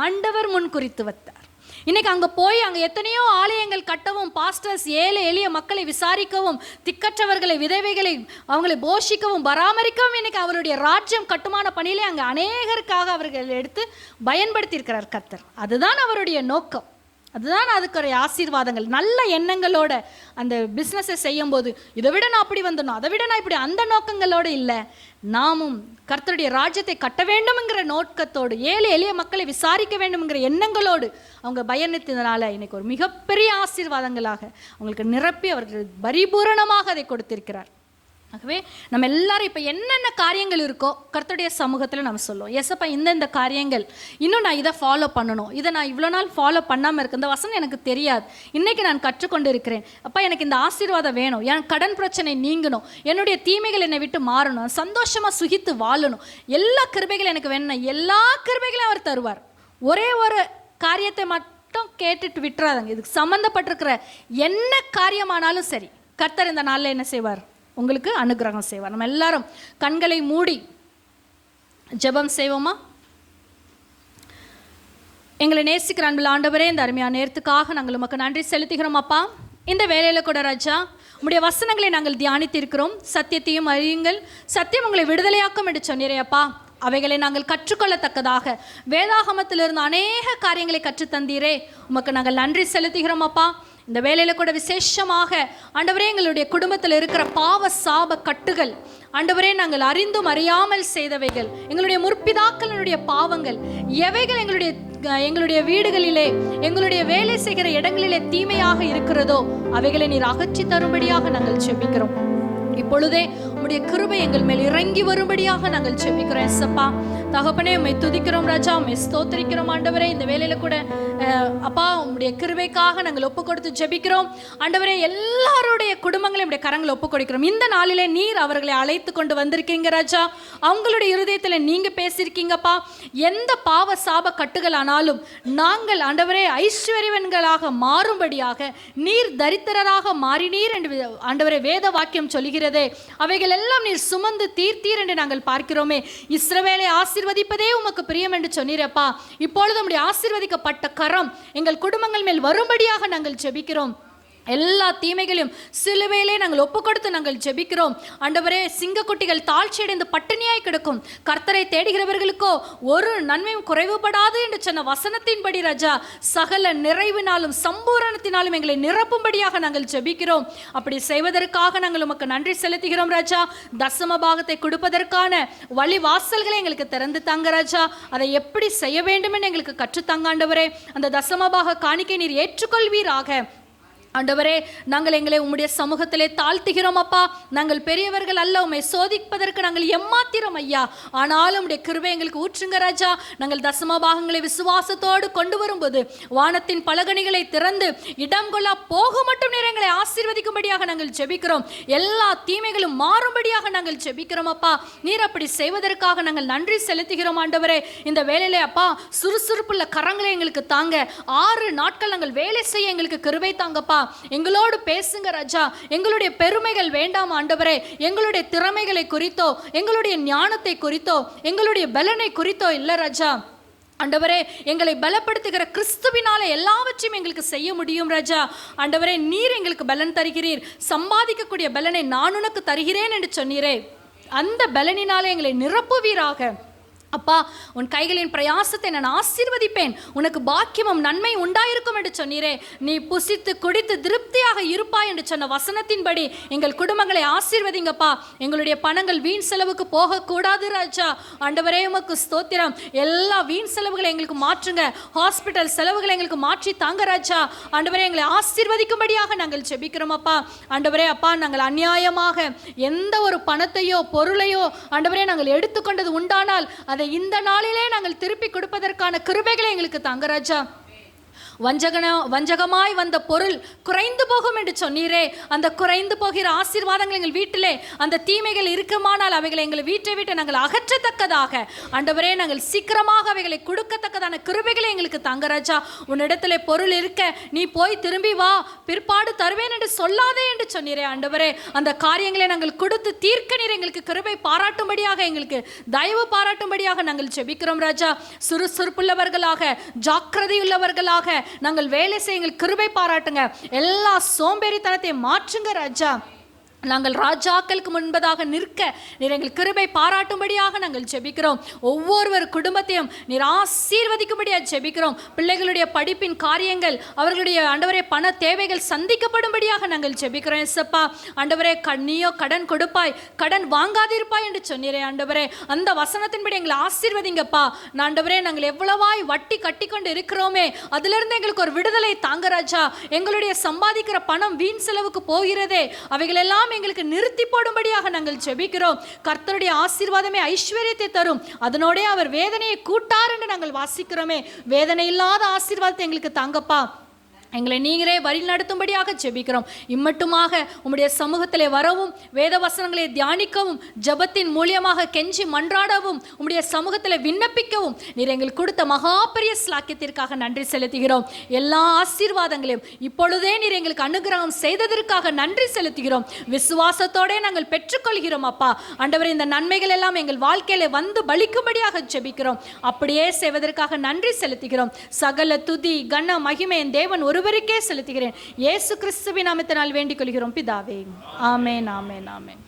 ஆண்டவர் முன் குறித்து வைத்தார். இன்னைக்கு அங்கே போய் அங்கே எத்தனையோ ஆலயங்கள் கட்டவும், பாஸ்டர்ஸ் ஏழை எளிய மக்களை விசாரிக்கவும், திக்கற்றவர்களை விதவைகளை அவங்களை போஷிக்கவும் பராமரிக்கவும் இன்னைக்கு அவருடைய ராஜ்யம் கட்டுமான பணியிலே அங்கே அநேகருக்காக அவர்கள் எடுத்து பயன்படுத்தி இருக்கிறார் கர்த்தர். அதுதான் அவருடைய நோக்கம். அதுதான் அதுக்கு ஆசீர்வாதங்கள். நல்ல எண்ணங்களோட அந்த பிஸ்னஸை செய்யும்போது இதை விட நான் அப்படி வந்துடணும், அதை விட நான் இப்படி, அந்த நோக்கங்களோடு இல்லை, நாமும் கர்த்தருடைய ராஜ்யத்தை கட்ட வேண்டும்ங்கிற நோக்கத்தோடு, ஏழை எளிய மக்களை விசாரிக்க வேண்டும்ங்கிற எண்ணங்களோடு அவங்க பயணித்ததுனால இன்னைக்கு ஒரு மிகப்பெரிய ஆசீர்வாதங்களாக அவங்களுக்கு நிரப்பி அவர்கள் பரிபூரணமாக அதை கொடுத்திருக்கிறார். ஆகவே நம்ம எல்லாரும் இப்போ என்னென்ன காரியங்கள் இருக்கோ கர்த்தருடைய சமூகத்தில் நம்ம சொல்லுவோம், எஸ்அப்பா இந்த காரியங்கள் இன்னும் நான் இதை ஃபாலோ பண்ணணும், இதை நான் இவ்வளோ நாள் ஃபாலோ பண்ணாமல் இருக்கேன், இந்த வசனம் எனக்கு தெரியாது, இன்றைக்கி நான் கற்றுக்கொண்டு இருக்கிறேன், அப்பா எனக்கு இந்த ஆசீர்வாதம் வேணும், என் கடன் பிரச்சனை நீங்கணும், என்னுடைய தீமைகள் என்னை விட்டு மாறணும், சந்தோஷமாக சுகித்து வாழணும், எல்லா கிருபைகளும் எனக்கு வேணும், எல்லா கிருபைகளையும் அவர் தருவார். ஒரே ஒரு காரியத்தை மட்டும் கேட்டுட்டு விட்டுறாதாங்க. இதுக்கு சம்மந்தப்பட்டிருக்கிற என்ன காரியமானாலும் சரி கர்த்தர் இந்த நாளில் என்ன செய்வார், உங்களுக்கு அனுகிரகம் செய்வார். நம்ம எல்லாரும் கண்களை மூடி ஜெபம் செய்வோமா? எங்களை நேசிக்கிற அன்பில் ஆண்டவரே, இந்த அருமையான நேரத்துக்காக நாங்கள் உமக்கு நன்றி செலுத்துகிறோம் அப்பா. இந்த வேலையில் கூட ராஜா உம்முடைய வசனங்களை நாங்கள் தியானித்திருக்கிறோம். சத்தியத்தையும் அறியுங்கள், சத்தியம் உங்களை விடுதலையாக்கும் என்று சொன்னீரே அப்பா. அவைகளை நாங்கள் கற்றுக்கொள்ளத்தக்கதாக வேதாகமத்திலிருந்து அநேக காரியங்களை கற்றுத்தந்தீரே, உமக்கு நாங்கள் நன்றி செலுத்துகிறோம் அப்பா. இந்த வேலையில் கூட விசேஷமாக ஆண்டவரே எங்களுடைய குடும்பத்தில் இருக்கிற பாவ சாப கட்டுகள் ஆண்டவரே நாங்கள் அறிந்தும் அறியாமல் செய்தவைகள், எங்களுடைய முற்பிதாக்களுடைய பாவங்கள், எவைகள் எங்களுடைய வீடுகளிலே எங்களுடைய வேலை செய்கிற இடங்களிலே தீமையாக இருக்கிறதோ அவைகளை நீர் அகற்றி தரும்படியாக நாங்கள் ஜெபிக்கிறோம். இப்பொழுதே உம்முடைய கிருபை எங்கள் மேல் இறங்கி வரும்படியாக நாங்கள் ஜெபிக்கிறோம். எஸ்அப்பா தகப்பனே, உம்மை துதிக்கிறோம் ராஜா, உம்மை ஸ்தோத்திரிக்கிறோம் ஆண்டவரே. இந்த வேலையில கூட அப்பா உம்முடைய கிருபைக்காக நாங்கள் ஒப்பு கொடுத்து ஜெபிக்கிறோம் ஆண்டவரே. எல்லாருடைய குடும்பங்களையும் உடைய கரங்களை ஒப்பு கொடுக்கிறோம். இந்த நாளிலே நீர் அவர்களை அழைத்து கொண்டு வந்திருக்கீங்க ராஜா. அவங்களுடைய இருதயத்தில் நீங்க பேசியிருக்கீங்கப்பா. எந்த பாவ சாப கட்டுகள் ஆனாலும் நாங்கள் ஆண்டவரே ஐஸ்வர்யவன்களாக மாறும்படியாக நீர் தரித்திரராக மாறினீர் என்று ஆண்டவரே வேத வாக்கியம் சொல்லுகிறது. அவைகள் எல்லாம் நீர் சுமந்து தீர்த்தீர் என்று நாங்கள் பார்க்கிறோமே. இஸ்ரவேலை ஆசீர்வதிப்பதே உமக்கு பிரியம் என்று சொன்னீரப்பா. இப்பொழுது உம்முடைய ஆசீர்வதிக்கப்பட்ட கரம் எங்கள் குடும்பங்கள் மேல் வரும்படியாக நாங்கள் ஜெபிக்கிறோம். எல்லா தீமைகளையும் சிலுவையிலே நாங்கள் ஒப்பு கொடுத்து நாங்கள் ஜெபிக்கிறோம் ஆண்டவரே. சிங்கக்குட்டிகள் தாழ்ச்சியடைந்து பட்டினியாய் கிடக்கும், கர்த்தரை தேடுகிறவர்களுக்கோ ஒரு நன்மையும் குறைவுபடாது என்று சொன்ன வசனத்தின்படி ராஜா சகல நிறைவினாலும் சம்பூரணத்தினாலும் எங்களை நிரப்பும்படியாக நாங்கள் ஜெபிக்கிறோம். அப்படி செய்வதற்காக நாங்கள் உமக்கு நன்றி செலுத்துகிறோம் ராஜா. தசம பாகத்தை கொடுப்பதற்கான வழி வாசல்களை எங்களுக்கு திறந்து தாங்க ராஜா. அதை எப்படி செய்ய வேண்டும் என்று எங்களுக்கு கற்றுத்தாங்க ஆண்டவரே. அந்த தசம பாக காணிக்கை நீர் ஏற்றுக்கொள்வீராக ஆண்டவரே. நாங்கள் எங்களை உம்முடைய சமூகத்திலே தாழ்த்துகிறோம் அப்பா. நாங்கள் பெரியவர்கள் அல்ல, உம்மை சோதிப்பதற்கு நாங்கள் எம்மாத்திரம் ஐயா. ஆனாலும் உம்முடைய கிருபை எங்களுக்கு ஊற்றுங்க ராஜா. நாங்கள் தசம பாகங்களை விசுவாசத்தோடு கொண்டு வரும்போது வானத்தின் பலகணிகளை திறந்து இடம் கொள்ளா போக மட்டும் நீர் எங்களை ஆசீர்வதிக்கும்படியாக நாங்கள் ஜெபிக்கிறோம். எல்லா தீமைகளும் மாறும்படியாக நாங்கள் ஜெபிக்கிறோம் அப்பா. நீர் அப்படி செய்வதற்காக நாங்கள் நன்றி செலுத்துகிறோம் ஆண்டவரே. இந்த வேலையிலே அப்பா சுறுசுறுப்புள்ள கரங்களை எங்களுக்கு தாங்க. 6 நாட்கள் நாங்கள் வேலை செய்ய எங்களுக்கு கிருபை தாங்கப்பா. எங்களோடு பேசுங்க ராஜா. எங்களுடைய பெருமைகள் வேண்டாம் ஆண்டவரே. எங்களுடைய திறமைகளை குறித்தோ எங்களுடைய ஞானத்தை குறித்தோ எங்களுடைய பலனை குறித்தோ இல்லை ராஜா. ஆண்டவரே, எங்களை பலப்படுத்துகிற கிறிஸ்துவினால எல்லாவற்றையும் எங்களுக்கு செய்ய முடியும் ராஜா. ஆண்டவரே, நீர் எங்களுக்கு பலன் தருகிறீர். சம்பாதிக்கக்கூடிய பலனை நான் உனக்கு தருகிறேன் என்று சொன்னீரே. அந்த பலனினாலே எங்களை நிரப்புவீராக அப்பா. உன் கைகளின் பிரயாசத்தை நான் ஆசீர்வதிப்பேன், உனக்கு பாக்கியமும் நன்மை உண்டாயிருக்கும் என்று சொன்னீரே. நீ புசித்து குடித்து திருப்தியாக இருப்பாய் என்று சொன்ன வசனத்தின்படி எங்கள் குடும்பங்களை ஆசீர்வதிங்கப்பா. எங்களுடைய பணங்கள் வீண் செலவுக்கு போகக்கூடாது ராஜா. ஆண்டவரே உமக்கு ஸ்தோத்திரம். எல்லா வீண் செலவுகளை எங்களுக்கு மாற்றுங்க. ஹாஸ்பிட்டல் செலவுகளை எங்களுக்கு மாற்றி தாங்க ராஜா. ஆண்டவரே, எங்களை ஆசீர்வதிக்கும்படியாக நாங்கள் ஜெபிக்கிறோம் அப்பா. ஆண்டவரே அப்பா, நாங்கள் அநியாயமாக எந்த ஒரு பணத்தையோ பொருளையோ ஆண்டவரே நாங்கள் எடுத்துக்கொண்டது உண்டானால் அதை இந்த நாளிலே நாங்கள் திருப்பி கொடுப்பதற்கான கிருபைகளை எங்களுக்கு தாங்க ராஜா. வஞ்சகமாய் வந்த பொருள் குறைந்து போகும் என்று சொன்னீரே. அந்த குறைந்து போகிற ஆசீர்வாதங்கள் எங்கள் வீட்டிலே அந்த தீமைகள் இருக்குமானால் அவைகளை எங்கள் வீட்டை விட்டு நாங்கள் அகற்றத்தக்கதாக ஆண்டவரே நாங்கள் சீக்கிரமாக அவைகளை கொடுக்கத்தக்கதான கிருபைகளை எங்களுக்கு தாங்க ராஜா. உன்னிடத்துல பொருள் இருக்க நீ போய் திரும்பி வா, பிற்பாடு தருவேன் என்று சொல்லாதே என்று சொன்னீரே. ஆண்டவரே, அந்த காரியங்களை நாங்கள் கொடுத்து தீர்க்க நீர் எங்களுக்கு கிருபை பாராட்டும்படியாக எங்களுக்கு தயவு பாராட்டும்படியாக நாங்கள் ஜெபிக்கிறோம் ராஜா. சுறுசுறுப்புள்ளவர்களாக ஜாக்கிரதையுள்ளவர்களாக நாங்கள் வேலை செய்ய எங்கள் கிருபை பாராட்டுங்க. எல்லா சோம்பேறித்தனத்தை மாற்றுங்க ராஜா. நாங்கள் ராஜாக்களுக்கு முன்பதாக நிற்க நீர் எங்கள் கிருபை பாராட்டும்படியாக நாங்கள் ஜெபிக்கிறோம். ஒவ்வொருவர் குடும்பத்தையும் நீர் ஆசீர்வதிக்கும்படியாக ஜெபிக்கிறோம். பிள்ளைகளுடைய படிப்பின் காரியங்கள், அவர்களுடைய ஆண்டவரே பண தேவைகள் சந்திக்கப்படும்படியாக நாங்கள் ஜெபிக்கிறோம். எசப்பா ஆண்டவரே, நீயோ கடன் கொடுப்பாய், கடன் வாங்காதிருப்பாய் என்று சொன்னீரே ஆண்டவரே. அந்த வசனத்தின்படி எங்களை ஆசீர்வதிங்கப்பா. ஆண்டவரே, நாங்கள் எவ்வளவாய் வட்டி கட்டி கொண்டு இருக்கிறோமே, அதிலிருந்து எங்களுக்கு ஒரு விடுதலை தாங்க ராஜா. எங்களுடைய சம்பாதிக்கிற பணம் வீண் செலவுக்கு போகிறதே, அவைகள் எல்லாம் எங்களுக்கு நிறுத்தி போடும்படியாக நாங்கள் ஜெபிக்கிறோம். கர்த்தருடைய ஆசீர்வாதமே ஐஸ்வர்யத்தை தரும், அதனோட அவர் வேதனையை கூட்டார் என்று நாங்கள் வாசிக்கிறோமே. வேதனை இல்லாத ஆசீர்வாதத்தை எங்களுக்கு தாங்கப்பா. எங்களை நீங்களே வழி நடத்தும்படியாக ஜெபிக்கிறோம். இம்மட்டுமாக உம்முடைய சமூகத்திலே வரவும், வேத வசனங்களை தியானிக்கவும், ஜபத்தின் மூலியமாக கெஞ்சி மன்றாடவும், உம்முடைய சமூகத்தில் விண்ணப்பிக்கவும் நீர் எங்களுக்கு கொடுத்த மகா பெரிய ஸ்லாக்கியத்திற்காக நன்றி செலுத்துகிறோம். எல்லா ஆசீர்வாதங்களையும் இப்பொழுதே நீர் எங்களுக்கு அனுகிரகம் செய்ததற்காக நன்றி செலுத்துகிறோம். விசுவாசத்தோட நாங்கள் பெற்றுக்கொள்கிறோம் அப்பா. ஆண்டவரே, இந்த நன்மைகள் எல்லாம் எங்கள் வாழ்க்கையில வந்து பலிக்கும்படியாக ஜெபிக்கிறோம். அப்படியே செய்வதற்காக நன்றி செலுத்துகிறோம். சகல துதி கன மகிமை தேவன் ஒருவருக்கே செலுத்துகிறேன். இயேசு கிறிஸ்துவின் நாமத்தினால் வேண்டிக் கொள்கிறோம் பிதாவே. ஆமென், ஆமென், ஆமென்.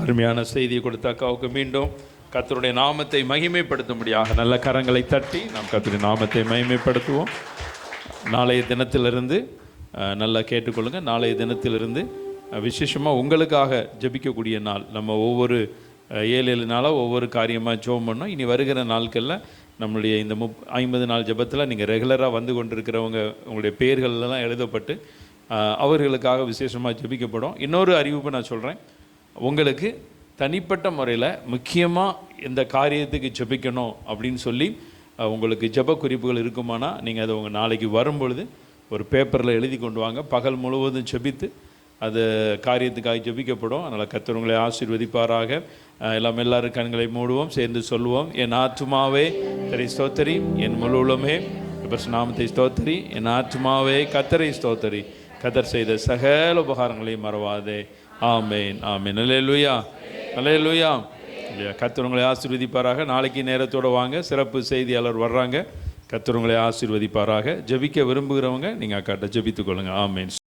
அருமையான செய்தியை கொடுத்த அக்காவுக்கு மீண்டும் கர்த்தருடைய நாமத்தை மகிமைப்படுத்தும்படியாக நல்ல கரங்களை தட்டி நாம் கர்த்தருடைய நாமத்தை மகிமைப்படுத்துவோம். நாளைய தினத்திலிருந்து நல்லா கேட்டுக்கொள்ளுங்கள். நாளைய தினத்திலிருந்து விசேஷமாக உங்களுக்காக ஜெபிக்கக்கூடிய நாள். நம்ம ஒவ்வொரு 7 நாளாக ஒவ்வொரு காரியமாக ஜெபம் பண்ணோம். இனி வருகிற நாட்களில் நம்மளுடைய இந்த 50 நாள் ஜெபத்தில் நீங்கள் ரெகுலராக வந்து கொண்டிருக்கிறவங்க உங்களுடைய பெயர்களெல்லாம் எழுதப்பட்டு அவர்களுக்காக விசேஷமாக ஜெபிக்கப்படும். இன்னொரு அறிவிப்பு நான் சொல்கிறேன். உங்களுக்கு தனிப்பட்ட முறையில் முக்கியமாக இந்த காரியத்துக்கு ஜெபிக்கணும் அப்படின்னு சொல்லி உங்களுக்கு ஜெப குறிப்புகள் இருக்குமானா நீங்கள் அதை உங்கள் நாளைக்கு வரும்பொழுது ஒரு பேப்பரில் எழுதி கொண்டு வாங்க. பகல் முழுவதும் ஜெபித்து அது காரியத்துக்காக ஜெபிக்கப்படும். அதனால் கர்த்தர் உங்களை ஆசீர்வதிப்பாராக. எல்லாரும் கண்களை மூடுவோம், சேர்ந்து சொல்லுவோம். என் ஆத்துமாவே கர்த்தரை ஸ்தோத்திரி, என் முழு உள்ளமே நாமத்தை ஸ்தோத்திரி, என் ஆத்துமாவே கர்த்தரை ஸ்தோத்திரி, கர்த்தர் செய்த சகல உபகாரங்களையும் மறவாதே. ஆமேன், ஆமேன். அல்லேலூயா, அல்லேலூயா. கர்த்தர் உங்களை ஆசீர்வதிப்பாராக. நாளைக்கு நேரத்தோடு வாங்க, சிறப்பு செய்தியாளர் வர்றாங்க. கர்த்தர் உங்களை ஆசீர்வதிப்பாராக. ஜெபிக்க விரும்புகிறவங்க நீங்கள் அக்காட்ட ஜெபித்துக்கொள்ளுங்க. ஆமேன்.